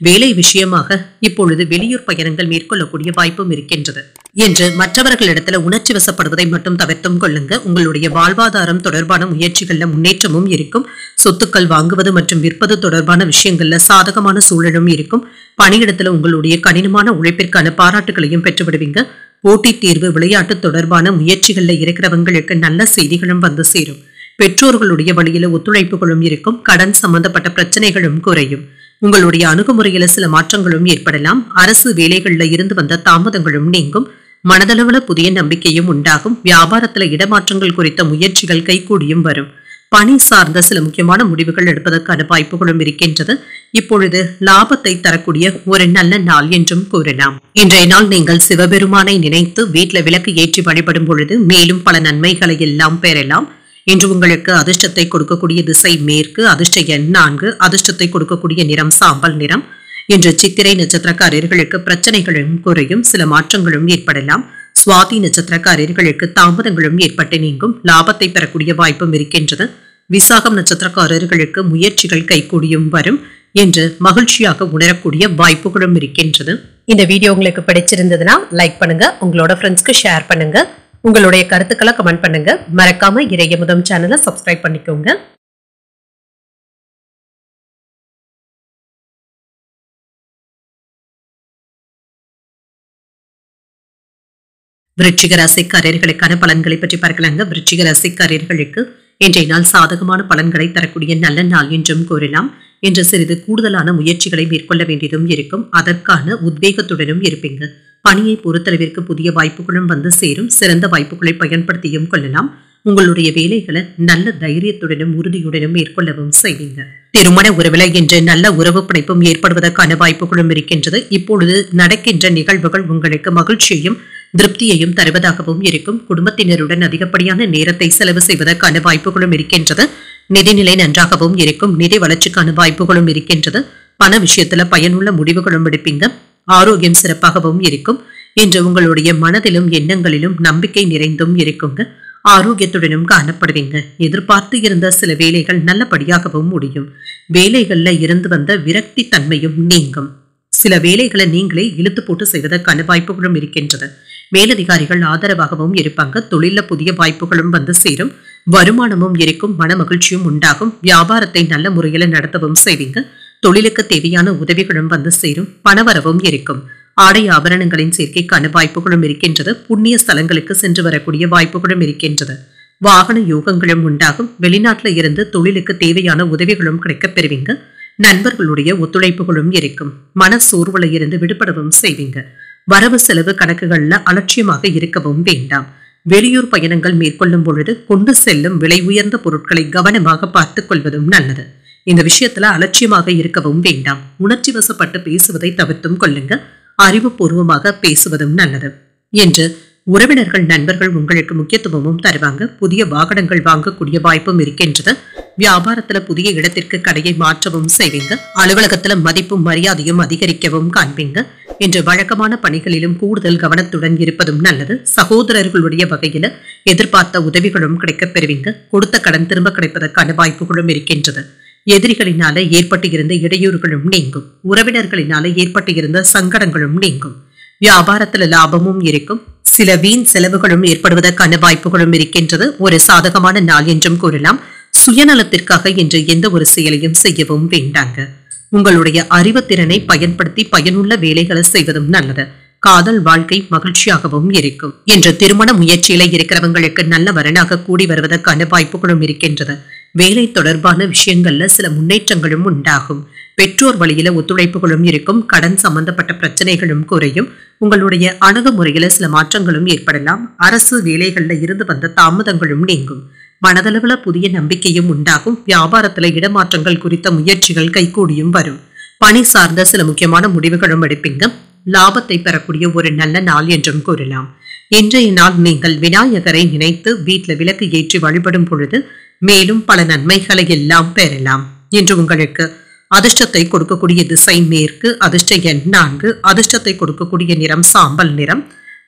வேலை விஷயமாக இப்பொழுது வெளியூர் பயணங்கள் மேற்கொள்ளக்கூடிய வாய்ப்பும் இருக்கின்றது. என்று மற்றவர்களிடத்துல உணர்ச்சி வசப்படுவதை மட்டும் தவிர்த்தும் கொள்ளுங்க. உங்களுடைய வாழ்வாதாரம் தொடர்பான முயற்சிகள்ல முன்னேற்றமும் இருக்கும். சொத்துக்கள் வாங்குவது மற்றும் விற்பது தொடர்பான விஷயங்கள்ல சாதகமான சூழலும் இருக்கும். பணியிடத்துல உங்களுடைய கடினமான உழைப்பிற்கான பாராட்டுகளையும் பெற்றுவிடுவீங்க. போட்டித் தேர்வு விளையாட்டு தொடர்பான முயற்சிகள்ல இருக்கிறவங்களுக்கு நல்ல செய்திகளும் வந்து சேரும். பெற்றோர்களுடைய வழியில ஒத்துழைப்புகளும் இருக்கும். கடன் சம்பந்தப்பட்ட பிரச்சனைகளும் குறையும். உங்களுடைய அணுகுமுறையில சில மாற்றங்களும் ஏற்படலாம். அரசு வேலைகள்ல இருந்து வந்த தாமதங்களும் நீங்கும். மனதளவுல புதிய நம்பிக்கையும் உண்டாகும். வியாபாரத்துல இடமாற்றங்கள் குறித்த முயற்சிகள் கைகூடியும் வரும். பணி சார்ந்த சில முக்கியமான முடிவுகள் எடுப்பதற்கான வாய்ப்புகளும் இருக்கின்றது. இப்பொழுது லாபத்தை தரக்கூடிய ஒரு நல்ல நாள் என்றும் கூறலாம். இன்றைய நாள் நீங்கள் சிவபெருமானை நினைத்து வீட்டுல விளக்கு ஏற்றி வழிபடும் பொழுது மேலும் பல நன்மைகளை எல்லாம் பெறலாம். இன்று உங்களுக்கு அதிர்ஷ்டத்தை கொடுக்கக்கூடிய திசை மேற்கு, அதிர்ஷ்ட எண் 4, அதிர்ஷ்டத்தை கொடுக்கக்கூடிய நிறம் சாம்பல் நிறம். இன்று சித்திரை நட்சத்திரக்காரர்களுக்கு பிரச்சனைகளும் குறையும். சில மாற்றங்களும் ஏற்படலாம். சுவாதி நட்சத்திரக்காரர்களுக்கு தாமதங்களும் ஏற்பட்டு நீங்கும். லாபத்தை பெறக்கூடிய வாய்ப்பும் இருக்கின்றது. விசாகம் நட்சத்திரக்காரர்களுக்கு முயற்சிகள் கைகூடியும் வரும் என்று மகிழ்ச்சியாக உணரக்கூடிய வாய்ப்புகளும் இருக்கின்றது. இந்த வீடியோ உங்களுக்கு பிடிச்சிருந்ததுன்னா லைக் பண்ணுங்க, உங்களோட ஃப்ரெண்ட்ஸ்க்கு ஷேர் பண்ணுங்க, உங்களுடைய கருத்துக்களை கமெண்ட் பண்ணுங்க. மறக்காம இறையமுதம் சேனலை சப்ஸ்கிரைப் பண்ணிக்கோங்க. விருச்சிக ராசிக்காரர்களுக்கான பலன்களை பற்றி பார்க்கலாங்க. விருச்சிக ராசிக்காரர்களுக்கு இன்றைய நாள் சாதகமான பலன்களை தரக்கூடிய நல்ல நாள் என்றும் கூறலாம். இன்று சிறிது கூடுதலான முயற்சிகளை மேற்கொள்ள வேண்டியதும் இருக்கும். அதற்கான உத்வேகத்துடனும் இருப்பீங்க. பணியை பொறுத்தளவிற்கு புதிய வாய்ப்புகளும் வந்து சேரும். சிறந்த வாய்ப்புகளை பயன்படுத்தியும் கொள்ளலாம். உங்களுடைய வேலைகளை நல்ல தைரியத்துடனும் உறுதியுடனும் மேற்கொள்ளவும் செய்வீங்க. திருமண உறவுல இன்று நல்ல உறவு பிணைப்பும் ஏற்படுவதற்கான வாய்ப்புகளும் இருக்கின்றது. இப்பொழுது நடக்கின்ற நிகழ்வுகள் உங்களுக்கு மகிழ்ச்சியையும் திருப்தியையும் தருவதாகவும் இருக்கும். குடும்பத்தினருடன் அதிகப்படியான நேரத்தை செலவு செய்வதற்கான வாய்ப்புகளும் இருக்கின்றது. நிதிநிலை நன்றாகவும் இருக்கும். நிதி வளர்ச்சிக்கான வாய்ப்புகளும் இருக்கின்றது. பண விஷயத்துல பயனுள்ள முடிவுகளும் எடுப்பீங்க. ஆரோக்கியம் சிறப்பாகவும் இருக்கும். இன்று உங்களுடைய மனதிலும் எண்ணங்களிலும் நம்பிக்கை நிறைந்தும் இருக்குங்க. ஆரோக்கியத்துடனும் காணப்படுவீங்க. எதிர்பார்த்து இருந்த சில வேலைகள் நல்லபடியாகவும் முடியும். வேலைகள்ல இருந்து வந்த விரக்தி தன்மையும் நீங்கும். சில வேலைகளை நீங்களே இழுத்து போட்டு செய்வதற்கான வாய்ப்புகளும் இருக்கின்றது. மேலதிகாரிகள் ஆதரவாகவும் இருப்பாங்க. தொழில புதிய வாய்ப்புகளும் வந்து சேரும். வருமானமும் இருக்கும். மன மகிழ்ச்சியும் உண்டாகும். வியாபாரத்தை நல்ல முறையில நடத்தவும் செய்வீங்க. தொழிலுக்கு தேவையான உதவிகளும் வந்து சேரும். பணவரவும் இருக்கும். ஆடை ஆபரணங்களின் சேர்க்கைக்கான வாய்ப்புகளும் இருக்கின்றது. புண்ணிய ஸ்தலங்களுக்கு சென்று வரக்கூடிய வாய்ப்புகளும் இருக்கின்றது. வாகன யோகங்களும் உண்டாகும். வெளிநாட்டுல இருந்து தொழிலுக்கு தேவையான உதவிகளும் கிடைக்கப் பெறுவீங்க. நண்பர்களுடைய ஒத்துழைப்புகளும் இருக்கும். மன சோர்வுல இருந்து விடுபடவும் செய்வீங்க. வரவு செலவு கணக்குகள்ல அலட்சியமாக இருக்கவும் வேண்டாம். வெளியூர் பயணங்கள் மேற்கொள்ளும் பொழுது கொண்டு செல்லும் விலை உயர்ந்த பொருட்களை கவனமாக பார்த்துக் கொள்வதும் நல்லது. இந்த விஷயத்துல அலட்சியமாக இருக்கவும் வேண்டாம். உணர்ச்சி வசப்பட்டு பேசுவதை தவிர்த்தும் கொள்ளுங்க. அறிவுபூர்வமாக பேசுவதும் நல்லது. என்று உறவினர்கள் நண்பர்கள் உங்களுக்கு முக்கியத்துவமும் தருவாங்க. புதிய வாகனங்கள் வாங்கக்கூடிய வாய்ப்பும் இருக்கின்றது. வியாபாரத்துல புதிய இடத்திற்கு கடையை மாற்றவும் செய்வீங்க. அலுவலகத்துல மதிப்பும் மரியாதையும் அதிகரிக்கவும் காண்பீங்க. இன்று வழக்கமான பணிகளிலும் கூடுதல் கவனத்துடன் இருப்பதும் நல்லது. சகோதரர்களுடைய வகையில எதிர்பார்த்த உதவிகளும் கிடைக்கப் பெறுவீங்க. கொடுத்த கடன் திரும்ப கிடைப்பதற்கான வாய்ப்புகளும் இருக்கின்றது. எதிரிகளினால ஏற்பட்டு இருந்த இடையூறுகளும் நீங்கும். உறவினர்களினால ஏற்பட்டு இருந்த சங்கடங்களும் நீங்கும். வியாபாரத்துல லாபமும் இருக்கும். சில வீண் செலவுகளும் ஏற்படுவதற்கான வாய்ப்புகளும் இருக்கின்றது. ஒரு சாதகமான நாள் என்றும் கூறலாம். சுயநலத்திற்காக இன்று எந்த ஒரு செயலையும் செய்யவும் வேண்டாங்க. உங்களுடைய அறிவுத்திறனை பயன்படுத்தி பயனுள்ள வேலைகளை செய்வதும் நல்லது. காதல் வாழ்க்கை மகிழ்ச்சியாகவும் இருக்கும். இன்று திருமண முயற்சியில இருக்கிறவங்களுக்கு நல்ல வரனாக கூடி வருவதற்கான வாய்ப்புகளும் இருக்கின்றது. வேலை தொடர்பான விஷயங்கள்ல சில முன்னேற்றங்களும் உண்டாகும். பெற்றோர் வழியில ஒத்துழைப்புகளும் இருக்கும். கடன் சம்பந்தப்பட்ட பிரச்சனைகளும் குறையும். உங்களுடைய அணுகுமுறையில சில மாற்றங்களும் ஏற்படலாம். அரசு வேலைகள்ல இருந்து வந்த தாமதங்களும் நீங்கும். மனதளவுல புதிய நம்பிக்கையும் உண்டாகும். வியாபாரத்துல இடமாற்றங்கள் குறித்த முயற்சிகள் கைகூடியும் வரும். பணி சார்ந்த சில முக்கியமான முடிவுகளும் எடுப்பீங்க. லாபத்தை பெறக்கூடிய ஒரு நல்ல நாள் என்றும் கூறலாம். இன்றைய நாள் நீங்கள் விநாயகரை நினைத்து வீட்டில் விளக்கு ஏற்றி வழிபடும் பொழுது மேலும் பல நன்மைகளை எல்லாம் பெறலாம். இன்று உங்களுக்கு அதிர்ஷ்டத்தை கொடுக்கக்கூடிய திசை மேற்கு. அதிர்ஷ்ட எண் 4. அதிர்ஷ்டத்தை கொடுக்கக்கூடிய நிறம் சாம்பல் நிறம்.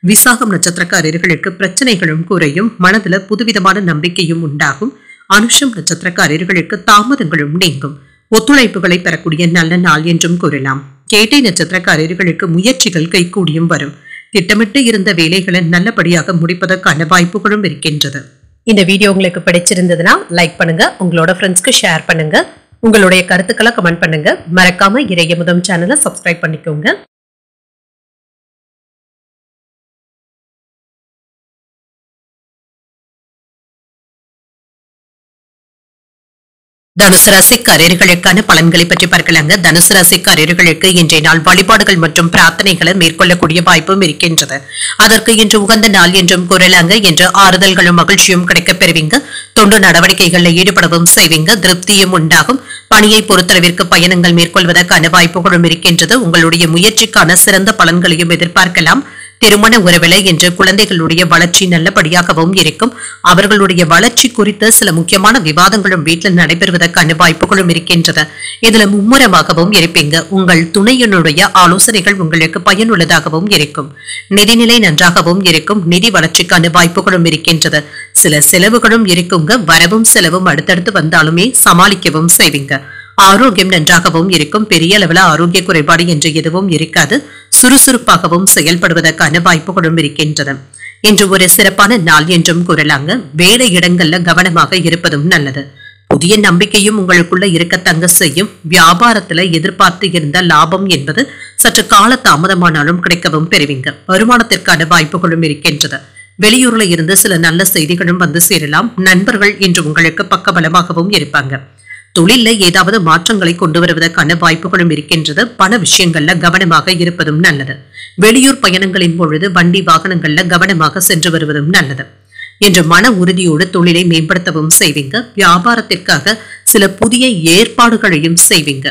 விசாகம் நட்சத்திரக்காரர்களுக்கு பிரச்சனைகளும் குறையும். மனதுல புதுவிதமான நம்பிக்கையும் உண்டாகும். அனுஷம் நட்சத்திரக்காரர்களுக்கு தாமதங்களும் நீங்கும். ஒத்துழைப்புகளை பெறக்கூடிய நல்ல நாள் என்றும் கூறலாம். கேட்டை நட்சத்திரக்காரர்களுக்கு முயற்சிகள் கைகூடியும் வரும். திட்டமிட்டு இருந்த வேலைகளை நல்லபடியாக முடிப்பதற்கான வாய்ப்புகளும் இருக்கின்றது. இந்த வீடியோ உங்களுக்கு பிடிச்சிருந்ததுன்னா லைக் பண்ணுங்க. உங்களோட ஃப்ரெண்ட்ஸ்க்கு ஷேர் பண்ணுங்க. உங்களுடைய கருத்துக்களை கமெண்ட் பண்ணுங்க. மறக்காம இறையமுதம் சேனலை சப்ஸ்கிரைப் பண்ணிக்கோங்க. தனுசு ராசிக்காரர்களுக்கான பலன்களை பற்றி பார்க்கலாங்க. தனுசு ராசிக்காரர்களுக்கு இன்றைய நாள் வழிபாடுகள் மற்றும் பிரார்த்தனைகளை மேற்கொள்ளக்கூடிய வாய்ப்பும் இருக்கின்றது. அதற்கு இன்று உகந்த நாள் என்றும் கூறலாங்க. இன்று ஆறுதல்களும் மகிழ்ச்சியும் கிடைக்கப் பெறுவீங்க. தொண்டு நடவடிக்கைகளில் ஈடுபடவும் செய்வீங்க. திருப்தியும் உண்டாகும். பணியை பொறுத்தளவிற்கு பயணங்கள் மேற்கொள்வதற்கான வாய்ப்புகளும் இருக்கின்றது. உங்களுடைய முயற்சிக்கான சிறந்த பலன்களையும் எதிர்பார்க்கலாம். திருமண உறவில இன்று குழந்தைகளுடைய வளர்ச்சி நல்லபடியாகவும் இருக்கும். அவர்களுடைய வளர்ச்சி குறித்த சில முக்கியமான விவாதங்களும் வீட்டில் நடைபெறுவதற்கான வாய்ப்புகளும் இருக்கின்றது. இதுல மும்முரமாகவும் இருப்பீங்க. உங்கள் துணையினுடைய ஆலோசனைகள் உங்களுக்கு பயனுள்ளதாகவும் இருக்கும். நிதிநிலை நன்றாகவும் இருக்கும். நிதி வளர்ச்சிக்கான வாய்ப்புகளும் இருக்கின்றது. சில செலவுகளும் இருக்குங்க. வரவும் செலவும் அடுத்தடுத்து வந்தாலுமே சமாளிக்கவும் செய்வீங்க. ஆரோக்கியம் நன்றாகவும் இருக்கும். பெரிய அளவில் ஆரோக்கிய குறைபாடு என்று எதுவும் இருக்காது. சுறுசுறுப்பாகவும் செயல்படுவதற்கான வாய்ப்புகளும் இருக்கின்றது. இன்று ஒரு சிறப்பான நாள் என்றும் கூறலாங்க. வேலை இடங்கள்ல கவனமாக இருப்பதும் நல்லது. புதிய நம்பிக்கையும் உங்களுக்குள்ள இருக்க தங்க செய்யும். வியாபாரத்துல எதிர்பார்த்து இருந்த லாபம் என்பது சற்று கால தாமதமானாலும் கிடைக்கவும் பெறுவீங்க. வருமானத்திற்கான வாய்ப்புகளும் இருக்கின்றது. வெளியூர்ல இருந்து சில நல்ல செய்திகளும் வந்து சேரலாம். நண்பர்கள் இன்று உங்களுக்கு பக்கபலமாகவும் இருப்பாங்க. தொழில ஏதாவது மாற்றங்களை கொண்டு வருவதற்கான வாய்ப்புகளும் இருக்கின்றது. பல விஷயங்கள்ல கவனமாக இருப்பதும் நல்லது. வெளியூர் பயணங்களின் பொழுது வண்டி வாகனங்கள்ல கவனமாக சென்று வருவதும் நல்லது. என்ற மன உறுதியோடு தொழிலை மேம்படுத்தவும் செய்வீங்க. வியாபாரத்திற்காக சில புதிய ஏற்பாடுகளையும் செய்வீங்க.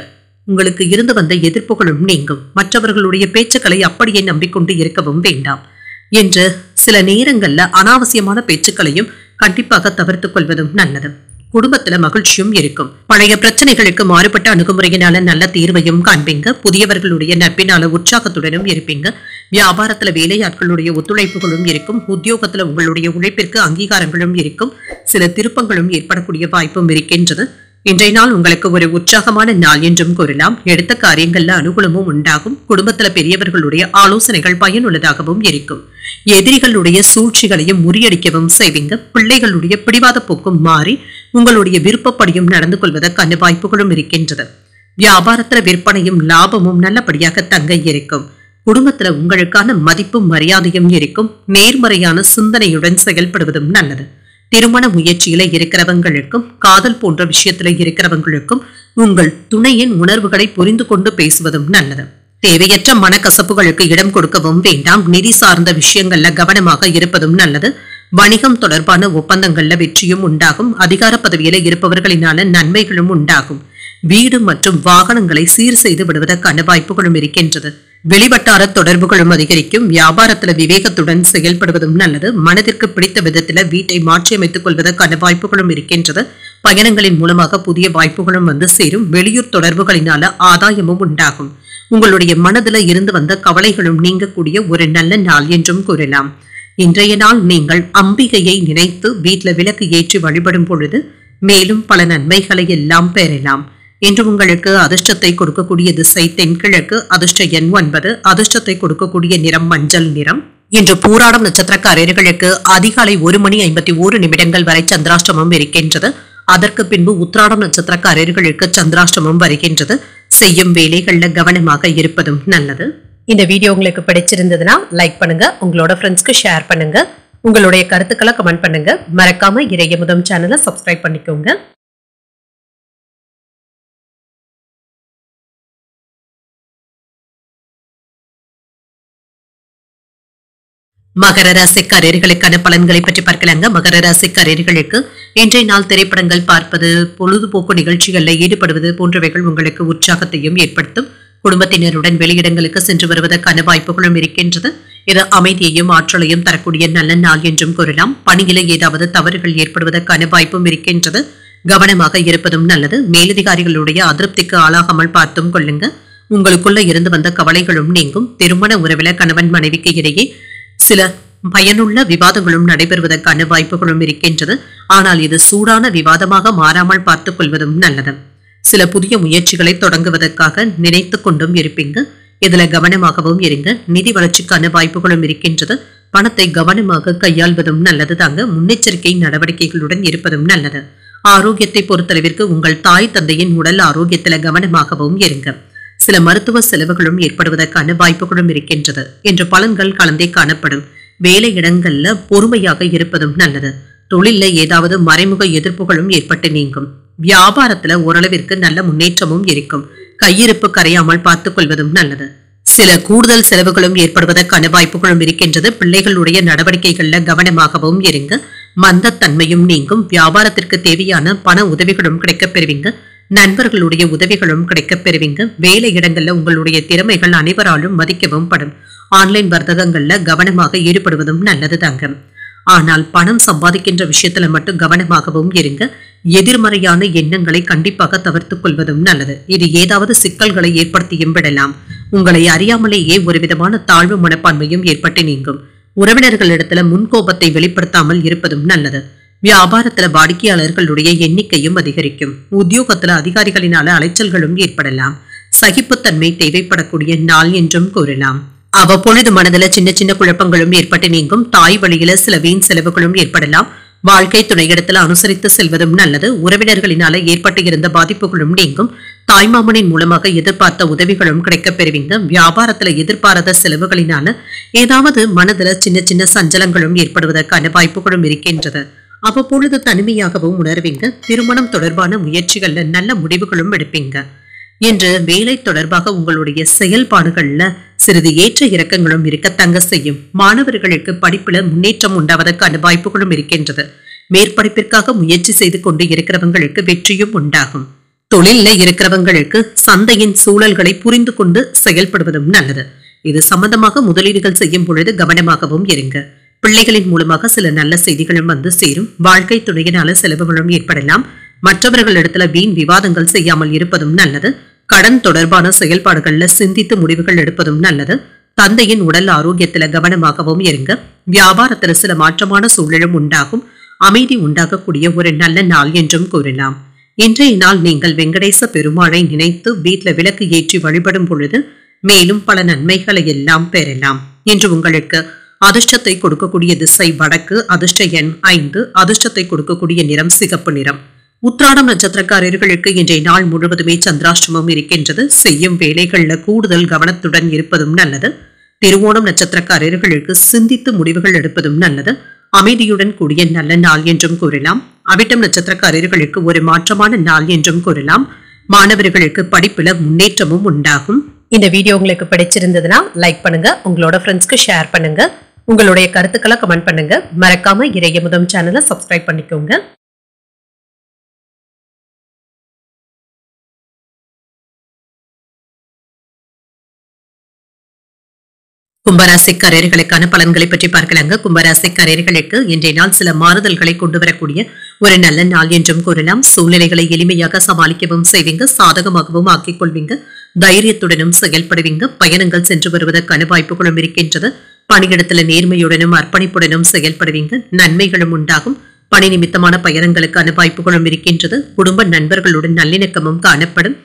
உங்களுக்கு இருந்து வந்த எதிர்ப்புகளும் நீங்கும். மற்றவர்களுடைய பேச்சுக்களை அப்படியே நம்பிக்கொண்டு இருக்கவும் வேண்டாம். என்று சில நேரங்கள்ல அனாவசியமான பேச்சுக்களையும் கண்டிப்பாக தவிர்த்துக் கொள்வதும் நல்லது. குடும்பத்துல மகிழ்ச்சியும் இருக்கும். பழைய பிரச்சனைகளுக்கு மாறுபட்ட அணுகுமுறையினால நல்ல தீர்வையும் காண்பீங்க. புதியவர்களுடைய நட்பினால உற்சாகத்துடனும் இருப்பீங்க. வியாபாரத்துல வேலையாட்களுடைய ஒத்துழைப்புகளும் இருக்கும். உத்தியோகத்துல உங்களுடைய உழைப்பிற்கு அங்கீகாரங்களும் இருக்கும். சில திருப்பங்களும் ஏற்படக்கூடிய வாய்ப்பும் இருக்கின்றது. இன்றைய நாள் உங்களுக்கு ஒரு உற்சாகமான நாள் என்றும் கூறலாம். எடுத்த காரியங்கள்ல அனுகூலமும் உண்டாகும். குடும்பத்துல பெரியவர்களுடைய ஆலோசனைகள் பயனுள்ளதாகவும் இருக்கும். எதிரிகளுடைய சூழ்ச்சிகளையும் முறியடிக்கவும் செய்வீங்க. பிள்ளைகளுடைய பிடிவாத போக்கும் மாறி உங்களுடைய விருப்பப்படியும் நடந்து கொள்வதற்கான வாய்ப்புகளும் இருக்கின்றது. வியாபாரத்துல விற்பனையும் லாபமும் நல்லபடியாக தங்க இருக்கும். குடும்பத்துல உங்களுக்கான மதிப்பும் மரியாதையும் இருக்கும். நேர்மறையான சிந்தனையுடன் செயல்படுவதும் நல்லது. திருமண முயற்சியில இருக்கிறவங்களுக்கும் காதல் போன்ற விஷயத்துல இருக்கிறவங்களுக்கும் உங்கள் துணையின் உணர்வுகளை புரிந்து கொண்டு பேசுவதும் நல்லது. தேவையற்ற மனக்கசப்புகளுக்கு இடம் கொடுக்கவும் வேண்டாம். நிதி சார்ந்த விஷயங்கள்ல கவனமாக இருப்பதும் நல்லது. வணிகம் தொடர்பான ஒப்பந்தங்கள்ல வெற்றியும் உண்டாகும். அதிகார பதவியில இருப்பவர்களினால நன்மைகளும் உண்டாகும். வீடு மற்றும் வாகனங்களை சீர் செய்து விடுவதற்கான வாய்ப்புகளும் இருக்கின்றது. வெளிவட்டார தொடர்புகளும் அதிகரிக்கும். வியாபாரத்துல விவேகத்துடன் செயல்படுவதும் நல்லது. மனதிற்கு பிடித்த விதத்துல வீட்டை மாற்றியமைத்துக் கொள்வதற்கான வாய்ப்புகளும் இருக்கின்றது. பயணங்களின் மூலமாக புதிய வாய்ப்புகளும் வந்து சேரும். வெளியூர் தொடர்புகளினால ஆதாயமும் உண்டாகும். உங்களுடைய மனதில இருந்து வந்த கவலைகளும் நீங்கக்கூடிய ஒரு நல்ல நாள் என்றும் கூறலாம். இன்றைய நாள் நீங்கள் அம்பிகையை நினைத்து வீட்டுல விளக்கு ஏற்றி வழிபடும் பொழுது மேலும் பல நன்மைகளை எல்லாம் பெறலாம். இன்று உங்களுக்கு அதிர்ஷ்டத்தை கொடுக்கக்கூடிய திசை தென்கிழக்கு. அதிர்ஷ்ட எண் 9. அதிர்ஷ்டத்தை கொடுக்கக்கூடிய நிறம் மஞ்சள் நிறம். இன்று பூராடம் நட்சத்திரக்காரர்களுக்கு அதிகாலை 1:51 வரை சந்திராஷ்டமம் இருக்கின்றது. அதற்கு பின்பு உத்திராடம் நட்சத்திரக்காரர்களுக்கு சந்திராஷ்டமம் வருகின்றது. செய்யும் வேலைகள்ல கவனமாக இருப்பதும் நல்லது. இந்த வீடியோ உங்களுக்கு பிடிச்சிருந்ததுன்னா லைக் பண்ணுங்க, உங்களோட ஃப்ரெண்ட்ஸ்க்கு ஷேர் பண்ணுங்க, உங்களுடைய கருத்துக்களை கமெண்ட் பண்ணுங்க. மறக்காம இறையமுதம் சேனலை சப்ஸ்கிரைப் பண்ணிக்கோங்க. மகர ராசிக்காரர்களுக்கான பலன்களை பற்றி பார்க்கலாங்க. மகர ராசிக்காரர்களுக்கு இன்றைய நாள் திரைப்படங்கள் பார்ப்பது, பொழுதுபோக்கு நிகழ்ச்சிகள்ல ஈடுபடுவது போன்றவைகள் உங்களுக்கு உற்சாகத்தையும் ஏற்படுத்தும். குடும்பத்தினருடன் வெளியிடங்களுக்கு சென்று வருவதற்கான வாய்ப்புகளும் இருக்கின்றது. இது அமைதியையும் ஆற்றலையும் தரக்கூடிய நல்ல நாள் என்றும் கூறலாம். பணியில ஏதாவது தவறுகள் ஏற்படுவதற்கான வாய்ப்பும் இருக்கின்றது. கவனமாக இருப்பதும் நல்லது. மேலதிகாரிகளுடைய அதிருப்திக்கு ஆளாகாமல் பார்த்தும் கொள்ளுங்க. உங்களுக்குள்ள இருந்து வந்த கவலைகளும் நீங்கும். திருமண உறவில கணவன் மனைவிக்கு இடையே சில பயனுள்ள விவாதங்களும் நடைபெறுவதற்கான வாய்ப்புகளும் இருக்கின்றது. ஆனால் இது சூடான விவாதமாக மாறாமல் பார்த்துக் கொள்வதும் நல்லது. சில புதிய முயற்சிகளை தொடங்குவதற்காக நினைத்து கொண்டும் இருப்பீங்க. இதுல கவனமாகவும் இருங்க. நிதி வளர்ச்சிக்கான வாய்ப்புகளும் இருக்கின்றது. பணத்தை கவனமாக கையாள்வதும் நல்லது தாங்க. முன்னெச்சரிக்கை நடவடிக்கைகளுடன் இருப்பதும் நல்லது. ஆரோக்கியத்தை பொறுத்தளவிற்கு உங்கள் தாய் தந்தையின் உடல் ஆரோக்கியத்துல கவனமாகவும் இருங்க. சில மருத்துவ செலவுகளும் ஏற்படுவதற்கான வாய்ப்புகளும் இருக்கின்றது. என்ற பலன்கள் கலந்தே காணப்படும். வேலை இடங்கள்ல பொறுமையாக இருப்பதும் நல்லது. தொழில ஏதாவது மறைமுக எதிர்ப்புகளும் ஏற்பட்டு நீங்கும். வியாபாரத்துல ஓரளவிற்கு நல்ல முன்னேற்றமும் இருக்கும். கையிருப்பு கரையாமல் பார்த்துக் கொள்வதும் நல்லது. சில கூடுதல் செலவுகளும் ஏற்படுவதற்கான வாய்ப்புகளும் இருக்கின்றது. பிள்ளைகளுடைய நடவடிக்கைகள்ல கவனமாகவும் இருங்க. மந்தத்தன்மையும் நீங்கும். வியாபாரத்திற்கு தேவையான பண உதவிகளும் கிடைக்கப் பெறுவீங்க. நண்பர்களுடைய உதவிகளும் கிடைக்கப் பெறுவீங்க. வேலை இடங்கள்ல உங்களுடைய திறமைகள் அனைவராலும் மதிக்கவும் படும். ஆன்லைன் வர்த்தகங்கள்ல கவனமாக ஈடுபடுவதும் நல்லது தாங்க. ஆனால் பணம் சம்பாதிக்கின்ற விஷயத்துல மட்டும் கவனமாகவும் இருங்க. எதிர்மறையான எண்ணங்களை கண்டிப்பாக தவிர்த்துக் கொள்வதும் நல்லது. இது ஏதாவது சிக்கல்களை ஏற்படுத்தியும் விடலாம். உங்களை அறியாமலேயே ஒரு விதமான தாழ்வு மனப்பான்மையும் ஏற்பட்டு நீங்கும். உறவினர்களிடத்துல முன்கோபத்தை வெளிப்படுத்தாமல் இருப்பதும் நல்லது. வியாபாரத்துல வாடிக்கையாளர்களுடைய எண்ணிக்கையும் அதிகரிக்கும். உத்தியோகத்துல அதிகாரிகளினால அலைச்சல்களும் ஏற்படலாம். சகிப்புத்தன்மை தேவைப்படக்கூடிய நாள் என்றும் கூறலாம். அவ்வப்பொழுது மனதில சின்ன சின்ன குழப்பங்களும் ஏற்பட்டு நீங்கும். தாய் வழியில சில வீண் செலவுகளும் ஏற்படலாம். வாழ்க்கை துணையிடத்துல அனுசரித்து செல்வதும் நல்லது. உறவினர்களினால ஏற்பட்டு இருந்த பாதிப்புகளும் நீங்கும். தாய்மாமனின் மூலமாக எதிர்பார்த்த உதவிகளும் கிடைக்கப் பெறுவீங்க. வியாபாரத்துல எதிர்பாராத செலவுகளினால ஏதாவது மனதில சின்ன சின்ன சஞ்சலங்களும் ஏற்படுவதற்கான வாய்ப்புகளும் இருக்கின்றது. அவ்வப்பொழுது தனிமையாகவும் உணர்வீங்க. திருமணம் தொடர்பான முயற்சிகள்ல நல்ல முடிவுகளும் எடுப்பீங்க. இன்று வேலை தொடர்பாக உங்களுடைய செயல்பாடுகள்ல சிறிது ஏற்ற இறக்கங்களும் இருக்கத்தங்க செய்யும். மாணவர்களுக்கு படிப்புல முன்னேற்றம் உண்டாவதற்கான வாய்ப்புகளும் இருக்கின்றது. மேற்படிப்பிற்காக முயற்சி செய்து கொண்டு இருக்கிறவங்களுக்கு வெற்றியும் உண்டாகும். தொழில்ல இருக்கிறவங்களுக்கு சந்தையின் சூழல்களை புரிந்து கொண்டு செயல்படுவதும் நல்லது. இது சம்பந்தமாக முதலீடுகள் செய்யும் பொழுது கவனமாகவும் இருங்க. பிள்ளைகளின் மூலமாக சில நல்ல செய்திகளும் வந்து சேரும். வாழ்க்கை துணையினால செலவுகளும் ஏற்படலாம். மற்றவர்களிடத்துல வீண் விவாதங்கள் செய்யாமல் இருப்பதும் நல்லது. கடன் தொடர்பான செயல்பாடுகள்ல சிந்தித்து முடிவுகள் எடுப்பதும் நல்லது. தந்தையின் உடல் ஆரோக்கியத்துல கவனமாகவும் இருங்க. வியாபாரத்துல சில மாற்றமான சூழலும் உண்டாகும். அமைதி உண்டாகக்கூடிய ஒரு நல்ல நாள் என்றும் கூறலாம். இன்றைய நாள் நீங்கள் வெங்கடேச பெருமாளை நினைத்து வீட்டுல விளக்கு ஏற்றி வழிபடும் பொழுது மேலும் பல நன்மைகளை எல்லாம் பெறலாம். இன்று உங்களுக்கு அதிர்ஷ்டத்தை கொடுக்கக்கூடிய திசை வடக்கு, அதிர்ஷ்ட எண் 5, அதிர்ஷ்டத்தை கொடுக்கக்கூடிய நிறம் சிகப்பு நிறம். உத்திராடம் நட்சத்திரக்காரர்களுக்கு இன்றைய நாள் முழுவதுமே சந்திராஷ்டமம் இருக்கின்றது. செய்யும் வேலைகள்ல கூடுதல் கவனத்துடன் இருப்பதும் நல்லது. திருவோணம் நட்சத்திரக்காரர்களுக்கு சிந்தித்து முடிவுகள் எடுப்பதும் நல்லது. அமைதியுடன் கூடிய நல்ல நாள் என்றும் கூறலாம். அவிட்டம் நட்சத்திரக்காரர்களுக்கு ஒரு மாற்றமான நாள் என்றும் கூறலாம். மாணவர்களுக்கு படிப்புல முன்னேற்றமும் உண்டாகும். இந்த வீடியோ உங்களுக்கு பிடிச்சிருந்ததுன்னா லைக் பண்ணுங்க, உங்களோட ஃப்ரெண்ட்ஸ்க்கு ஷேர் பண்ணுங்க, உங்களுடைய கருத்துக்களை கமெண்ட் பண்ணுங்க. மறக்காம இறையமுதம் சேனலை சப்ஸ்கிரைப் பண்ணிக்கோங்க. கும்பராசிக்காரர்களுக்கான பலன்களை பற்றி பார்க்கலாங்க. கும்பராசிக்காரர்களுக்கு இன்றைய நாள் சில மாறுதல்களை கொண்டு வரக்கூடிய ஒரு நல்ல நாள் என்றும் கூறலாம். சூழ்நிலைகளை எளிமையாக சமாளிக்கவும் செய்வீங்க. சாதகமாகவும் ஆக்கிக் கொள்வீங்க. தைரியத்துடனும் செயல்படுவீங்க. பயணங்கள் சென்று வருவதற்கான வாய்ப்புகளும் இருக்கின்றது. பணியிடத்துல நேர்மையுடனும் அர்ப்பணிப்புடனும் செயல்படுவீங்க. நன்மைகளும் உண்டாகும். பணி நிமித்தமான பயணங்களுக்கான வாய்ப்புகளும் இருக்கின்றது. குடும்ப நண்பர்களுடன் நல்லிணக்கமும் காணப்படும்.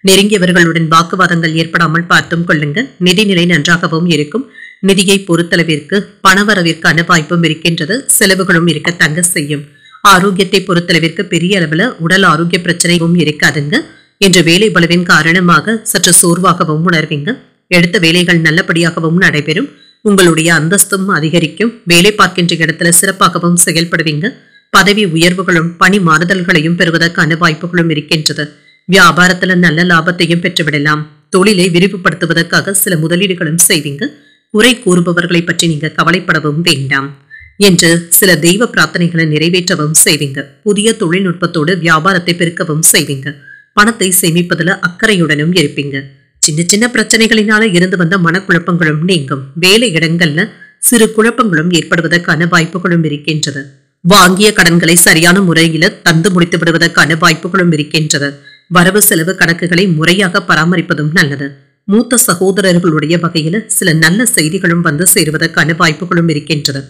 நெருங்கியவர்களுடன் வாக்குவாதங்கள் ஏற்படாமல் பார்த்தும் கொள்ளுங்க. நிதிநிலை நன்றாகவும் இருக்கும். நிதியை பொறுத்தளவிற்கு பணவரவிற்கான வாய்ப்பும் இருக்கின்றது. செலவுகளும் இருக்க தங்க செய்யும். ஆரோக்கியத்தை பொறுத்தளவிற்கு பெரிய அளவுல உடல் ஆரோக்கிய பிரச்சனையும் இருக்காதுங்க. இன்று வேலை பளுவின் காரணமாக சற்று சோர்வாகவும் உணர்வீங்க. எடுத்த வேலைகள் நல்லபடியாகவும் நடைபெறும். உங்களுடைய அந்தஸ்தும் அதிகரிக்கும். வேலை பார்க்கின்ற இடத்துல சிறப்பாகவும் செயல்படுவீங்க. பதவி உயர்வுகளும் பணி மாறுதல்களையும் பெறுவதற்கான வாய்ப்புகளும் இருக்கின்றது. வியாபாரத்துல நல்ல லாபத்தையும் பெற்றுவிடலாம். தொழிலை விரிவுபடுத்துவதற்காக சில முதலீடுகளும் செய்வீங்க. குறை கூறுபவர்களை பற்றி நீங்க கவலைப்படவும் வேண்டாம். என்று சில தெய்வ பிரார்த்தனைகளை நிறைவேற்றவும் செய்வீங்க. புதிய தொழில்நுட்பத்தோடு வியாபாரத்தை பெருக்கவும் செய்வீங்க. பணத்தை சேமிப்பதுல அக்கறையுடனும் இருப்பீங்க. சின்ன சின்ன பிரச்சனைகளினால இருந்து வந்த மனக்குழப்பங்களும் நீங்கும். வேலை இடங்கள்ல சிறு குழப்பங்களும் ஏற்படுவதற்கான வாய்ப்புகளும் இருக்கின்றது. வாங்கிய கடன்களை சரியான முறையில தந்து முடித்து விடுவதற்கான வாய்ப்புகளும் இருக்கின்றது. வரவு செலவு கணக்குகளை முறையாக பராமரிப்பதும் நல்லது. மூத்த சகோதரர்களுடைய வகையில சில நல்ல செய்திகளும் வந்து சேருவதற்கான வாய்ப்புகளும் இருக்கின்றது.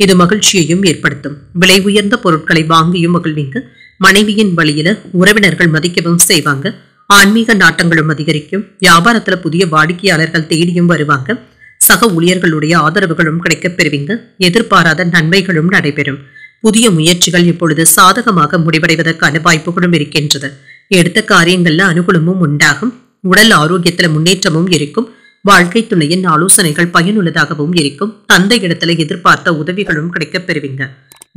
இது மகிழ்ச்சியையும் ஏற்படுத்தும். விலை உயர்ந்த பொருட்களை வாங்கியும் மகிழ்வீங்க. மனைவியின் வழியில உறவினர்கள் மதிக்கவும் செய்வாங்க. ஆன்மீக நாட்டங்களும் அதிகரிக்கும். வியாபாரத்துல புதிய வாடிக்கையாளர்கள் தேடியும் வருவாங்க. சக ஊழியர்களுடைய ஆதரவுகளும் கிடைக்கப் பெறுவீங்க. எதிர்பாராத நன்மைகளும் நடைபெறும். புதிய முயற்சிகள் இப்பொழுது சாதகமாக முடிவடைவதற்கான வாய்ப்புகளும் இருக்கின்றது. எடுத்த காரியங்கள்ல அனுகூலமும் உண்டாகும். உடல் ஆரோக்கியத்துல முன்னேற்றமும் இருக்கும். வாழ்க்கை துணையின் ஆலோசனைகள் பயனுள்ளதாகவும் இருக்கும். தந்தை இடத்துல எதிர்பார்த்த உதவிகளும் கிடைக்கப் பெறுவீங்க.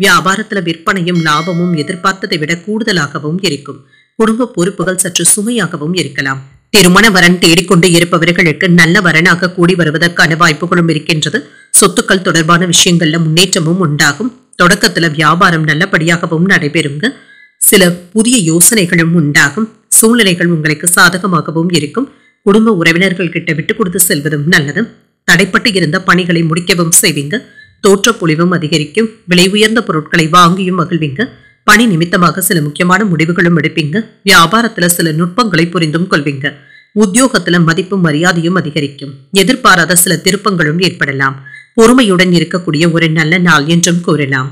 வியாபாரத்துல விற்பனையும் லாபமும் எதிர்பார்த்ததை விட கூடுதலாகவும் இருக்கும். குடும்ப பொறுப்புகள் சற்று சுமையாகவும் இருக்கலாம். திருமண வரன் தேடிக்கொண்டு இருப்பவர்களுக்கு நல்ல வரனாக கூடி வருவதற்கான வாய்ப்புகளும் இருக்கின்றது. சொத்துக்கள் தொடர்பான விஷயங்கள்ல முன்னேற்றமும் உண்டாகும். தொடக்கத்துல வியாபாரம் நல்லபடியாகவும் நடைபெறுங்க. சில புதிய யோசனைகளும் உண்டாகும். சூழ்நிலைகள் உங்களுக்கு சாதகமாகவும் இருக்கும். குடும்ப உறவினர்கள் கிட்ட விட்டு கொடுத்து செல்வதும் நல்லது. தடைப்பட்டு இருந்த பணிகளை முடிக்கவும் செய்வீங்க. தோற்றப்பொழிவும் அதிகரிக்கும். விலை உயர்ந்த பொருட்களை வாங்கியும் மகிழ்வீங்க. பணி நிமித்தமாக சில முக்கியமான முடிவுகளும் எடுப்பீங்க. வியாபாரத்துல சில நுட்பங்களை புரிந்தும் கொள்வீங்க. உத்தியோகத்துல மதிப்பும் மரியாதையும் அதிகரிக்கும். எதிர்பாராத சில திருப்பங்களும் ஏற்படலாம். பொறுமையுடன் இருக்கக்கூடிய ஒரு நல்ல நாள் என்றும் கூறலாம்.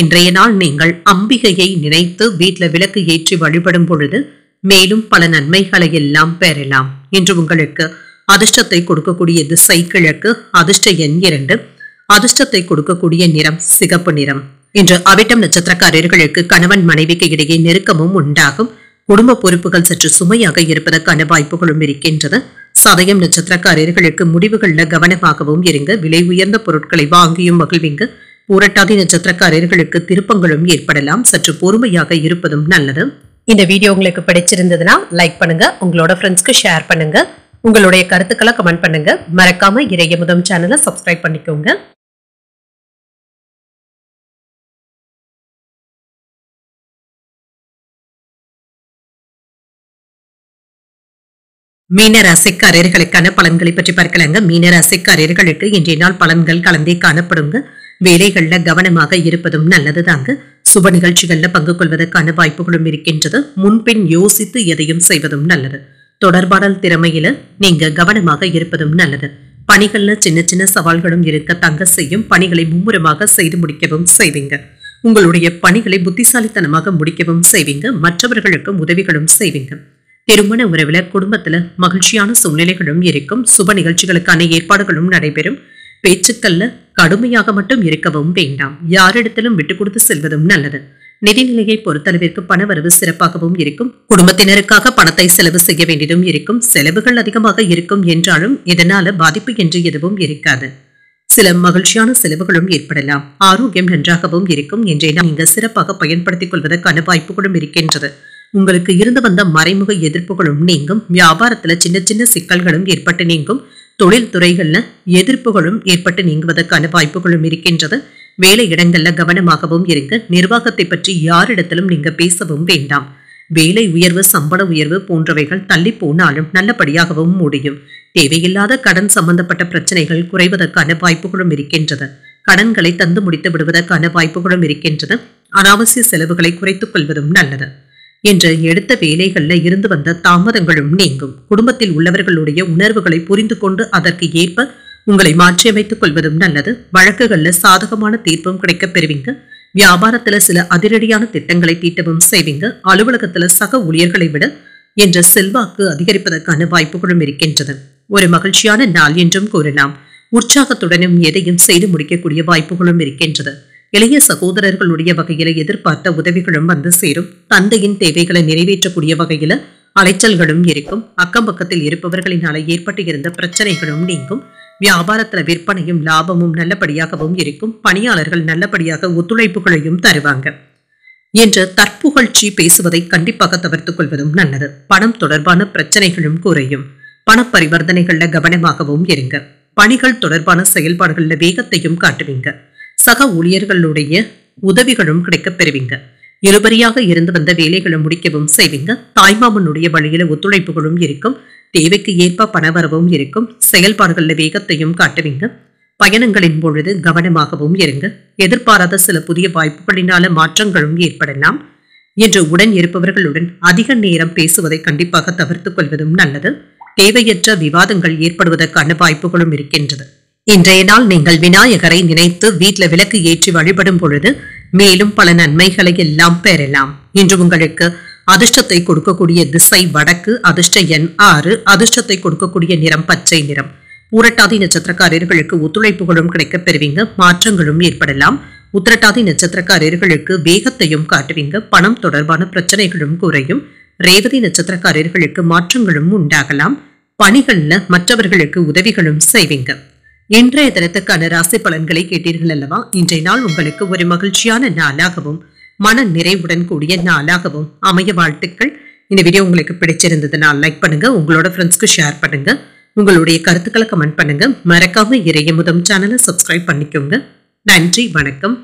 இன்றைய நாள் நீங்கள் அம்பிகையை நினைத்து வீட்டுல விளக்கு ஏற்றி வழிபடும் பொழுது மேலும் பல நன்மைகளை எல்லாம் பெறலாம். இன்று உங்களுக்கு அதிர்ஷ்டத்தை கொடுக்கக்கூடிய திசை கிழக்கு, அதிர்ஷ்ட எண் 2, அதிர்ஷ்டத்தை கொடுக்கக்கூடிய நிறம் சிகப்பு நிறம். இன்று அவிட்டம் நட்சத்திரக்காரர்களுக்கு கணவன் மனைவிக்கு இடையே நெருக்கமும் உண்டாகும். குடும்ப பொறுப்புகள் சற்று சுமையாக இருப்பதற்கான வாய்ப்புகளும் இருக்கின்றது. சதயம் நட்சத்திரக்காரர்களுக்கு முடிவுகள்ல கவனமாகவும் இருங்க. விலை உயர்ந்த பொருட்களை வாங்கியும் மகிழ்வீங்க. பூரட்டாதி நட்சத்திரக்காரர்களுக்கு திருப்பங்களும் ஏற்படலாம். சற்று பொறுமையாக இருப்பதும் நல்லது. இந்த வீடியோ உங்களுக்கு பிடிச்சிருந்ததுன்னா லைக் பண்ணுங்க, உங்களோட ஃப்ரெண்ட்ஸ்க்கு ஷேர் பண்ணுங்க, உங்களுடைய கருத்துக்களை கமெண்ட் பண்ணுங்க. மறக்காம இறையமுதம் சேனலை சப்ஸ்கிரைப் பண்ணிக்கோங்க. மீனராசிக்காரர்களுக்கான பலன்களை பற்றி பார்க்கலாங்க. மீனராசிக்காரர்களுக்கு இன்றைய நாள் பலன்கள் கலந்தே காணப்படுங்க. வேலைகள்ல கவனமாக இருப்பதும் நல்லதுதாங்க. சுப நிகழ்ச்சிகள்ல பங்கு கொள்வதற்கான வாய்ப்புகளும் இருக்கின்றது. முன்பின் யோசித்து எதையும் செய்வதும் நல்லது. தொடர்பாடல் திறமையில நீங்க கவனமாக இருப்பதும் நல்லது. பணிகள்ல சின்ன சின்ன சவால்களும் இருக்க தங்க செய்யும். பணிகளை மும்முரமாக செய்து முடிக்கவும் செய்வீங்க. உங்களுடைய பணிகளை புத்திசாலித்தனமாக முடிக்கவும் செய்வீங்க. மற்றவர்களுக்கும் உதவிகளும் செய்வீங்க. திருமண உறவுல குடும்பத்துல மகிழ்ச்சியான சூழ்நிலைகளும் இருக்கும். சுப நிகழ்ச்சிகளுக்கான ஏற்பாடுகளும் நடைபெறும். பேச்சுக்கள்ல கடுமையாக மட்டும் இருக்கவும் வேண்டாம். யாரிடத்திலும் விட்டு கொடுத்து செல்வதும் நல்லது. நிதிநிலையை பொறுத்தளவிற்கு பணவரவு சிறப்பாகவும் இருக்கும். குடும்பத்தினருக்காக பணத்தை செலவு செய்ய வேண்டியதும் இருக்கும். செலவுகள் அதிகமாக இருக்கும் என்றாலும் இதனால பாதிப்பு என்று எதுவும் இருக்காது. சில மகிழ்ச்சியான செலவுகளும் ஏற்படலாம். ஆரோக்கியம் நன்றாகவும் இருக்கும். இன்றைய நீங்க சிறப்பாக பயன்படுத்திக் கொள்வதற்கான வாய்ப்புகளும் இருக்கின்றது. உங்களுக்கு இருந்து வந்த மறைமுக எதிர்ப்புகளும் நீங்கும். வியாபாரத்துல சின்ன சின்ன சிக்கல்களும் ஏற்பட்டு நீங்கும். தொழில் துறைகள்ல எதிர்ப்புகளும் ஏற்பட்டு நீங்குவதற்கான வாய்ப்புகளும் இருக்கின்றது. வேலை இடங்கள்ல கவனமாகவும் இருங்க. நிர்வாகத்தை பற்றி யாரிடத்திலும் நீங்க பேசவும் வேண்டாம். வேலை உயர்வு, சம்பள உயர்வு போன்றவைகள் தள்ளி போனாலும் நல்லபடியாகவும் முடியும். தேவையில்லாத கடன் சம்பந்தப்பட்ட பிரச்சனைகள் குறைவதற்கான வாய்ப்புகளும் இருக்கின்றது. கடன்களை தந்து முடித்து விடுவதற்கான வாய்ப்புகளும் இருக்கின்றது. அனாவசிய செலவுகளை குறைத்துக் கொள்வதும் நல்லது. என்று எடுத்த வேலைகள்ல இருந்து வந்த தாமதங்களும் நீங்கும். குடும்பத்தில் உள்ளவர்களுடைய உணர்வுகளை புரிந்து கொண்டு அதற்கு ஏற்ப உங்களை மாற்றியமைத்துக் கொள்வதும் நல்லது. வழக்குகள்ல சாதகமான தீர்ப்பும் கிடைக்க பெறுவீங்க. வியாபாரத்துல சில அதிரடியான திட்டங்களை தீட்டவும் செய்வீங்க. அலுவலகத்துல சக ஊழியர்களை விட என்ற செல்வாக்கு அதிகரிப்பதற்கான வாய்ப்புகளும் இருக்கின்றது. ஒரு மகிழ்ச்சியான நாள் என்றும் கூறலாம். உற்சாகத்துடனும் எதையும் செய்து முடிக்கக்கூடிய வாய்ப்புகளும் இருக்கின்றது. இளைய சகோதரர்களுடைய வகையில எதிர்பார்த்த உதவிகளும் வந்து சேரும். தந்தையின் தேவைகளை நிறைவேற்றக்கூடிய வகையில அலைச்சல்களும் இருக்கும். அக்கம் பக்கத்தில் இருப்பவர்களினால ஏற்பட்டு இருந்த பிரச்சனைகளும் நீங்கும். வியாபாரத்துல விற்பனையும் லாபமும் நல்லபடியாகவும் இருக்கும். பணியாளர்கள் நல்லபடியாக ஒத்துழைப்புகளையும் தருவாங்க. என்று தற்புகழ்ச்சி பேசுவதை கண்டிப்பாக தவிர்த்துக் கொள்வதும் நல்லது. பணம் தொடர்பான பிரச்சனைகளும் குறையும். பண பரிவர்த்தனைகள்ல கவனமாகவும் இருங்க. பணிகள் தொடர்பான செயல்பாடுகள்ல வேகத்தையும் காட்டுவீங்க. சக ஊழியர்களுடைய உதவிகளும் கிடைக்க பெறுவீங்க. இழுபறியாக இருந்து வந்த வேலைகளை முடிக்கவும் செய்வீங்க. தாய்மாமனுடைய வழியில ஒத்துழைப்புகளும் இருக்கும். தேவைக்கு ஏற்ப பணவரவும் இருக்கும். செயல்பாடுகள்ல வேகத்தையும் காட்டுவீங்க. பயணங்களின் பொழுது கவனமாகவும் இருங்க. எதிர்பாராத சில புதிய வாய்ப்புகளினால மாற்றங்களும் ஏற்படலாம். என்று உடன் இருப்பவர்களுடன் அதிக நேரம் பேசுவதை கண்டிப்பாக தவிர்த்துக் கொள்வதும் நல்லது. தேவையற்ற விவாதங்கள் ஏற்படுவதற்கான வாய்ப்புகளும் இருக்கின்றது. இன்றைய நாள் நீங்கள் விநாயகரை நினைத்து வீட்டுல விளக்கு ஏற்றி வழிபடும் பொழுது மேலும் பல நன்மைகளை எல்லாம் பெறலாம். இன்று உங்களுக்கு அதிர்ஷ்டத்தை கொடுக்கக்கூடிய திசை வடக்கு. அதிர்ஷ்ட எண் 6. அதிர்ஷ்டத்தை கொடுக்கக்கூடிய நிறம் பச்சை நிறம். பூரட்டாதி நட்சத்திரக்காரர்களுக்கு ஒத்துழைப்புகளும் கிடைக்க பெறுவீங்க. மாற்றங்களும் ஏற்படலாம். உத்திரட்டாதி நட்சத்திரக்காரர்களுக்கு வேகத்தையும் காட்டுவீங்க. பணம் தொடர்பான பிரச்சனைகளும் குறையும். ரேவதி நட்சத்திரக்காரர்களுக்கு மாற்றங்களும் உண்டாகலாம். பணிகள்ல மற்றவர்களுக்கு உதவிகளும் செய்வீங்க. இன்றைய தினத்துக்கான ராசி பலன்களை கேட்டீர்கள் அல்லவா? இன்றைய நாள் உங்களுக்கு ஒரு மகிழ்ச்சியான நாளாகவும் மன நிறைவுடன் கூடிய நாளாகவும் அமைய வாழ்த்துக்கள். இந்த வீடியோ உங்களுக்கு பிடிச்சிருந்ததுன்னா லைக் பண்ணுங்க, உங்களோட ஃப்ரெண்ட்ஸ்க்கு ஷேர் பண்ணுங்க, உங்களுடைய கருத்துக்களை கமெண்ட் பண்ணுங்க. மறக்காம இறையமுதம் சேனலை சப்ஸ்கிரைப் பண்ணிக்கோங்க. நன்றி, வணக்கம்.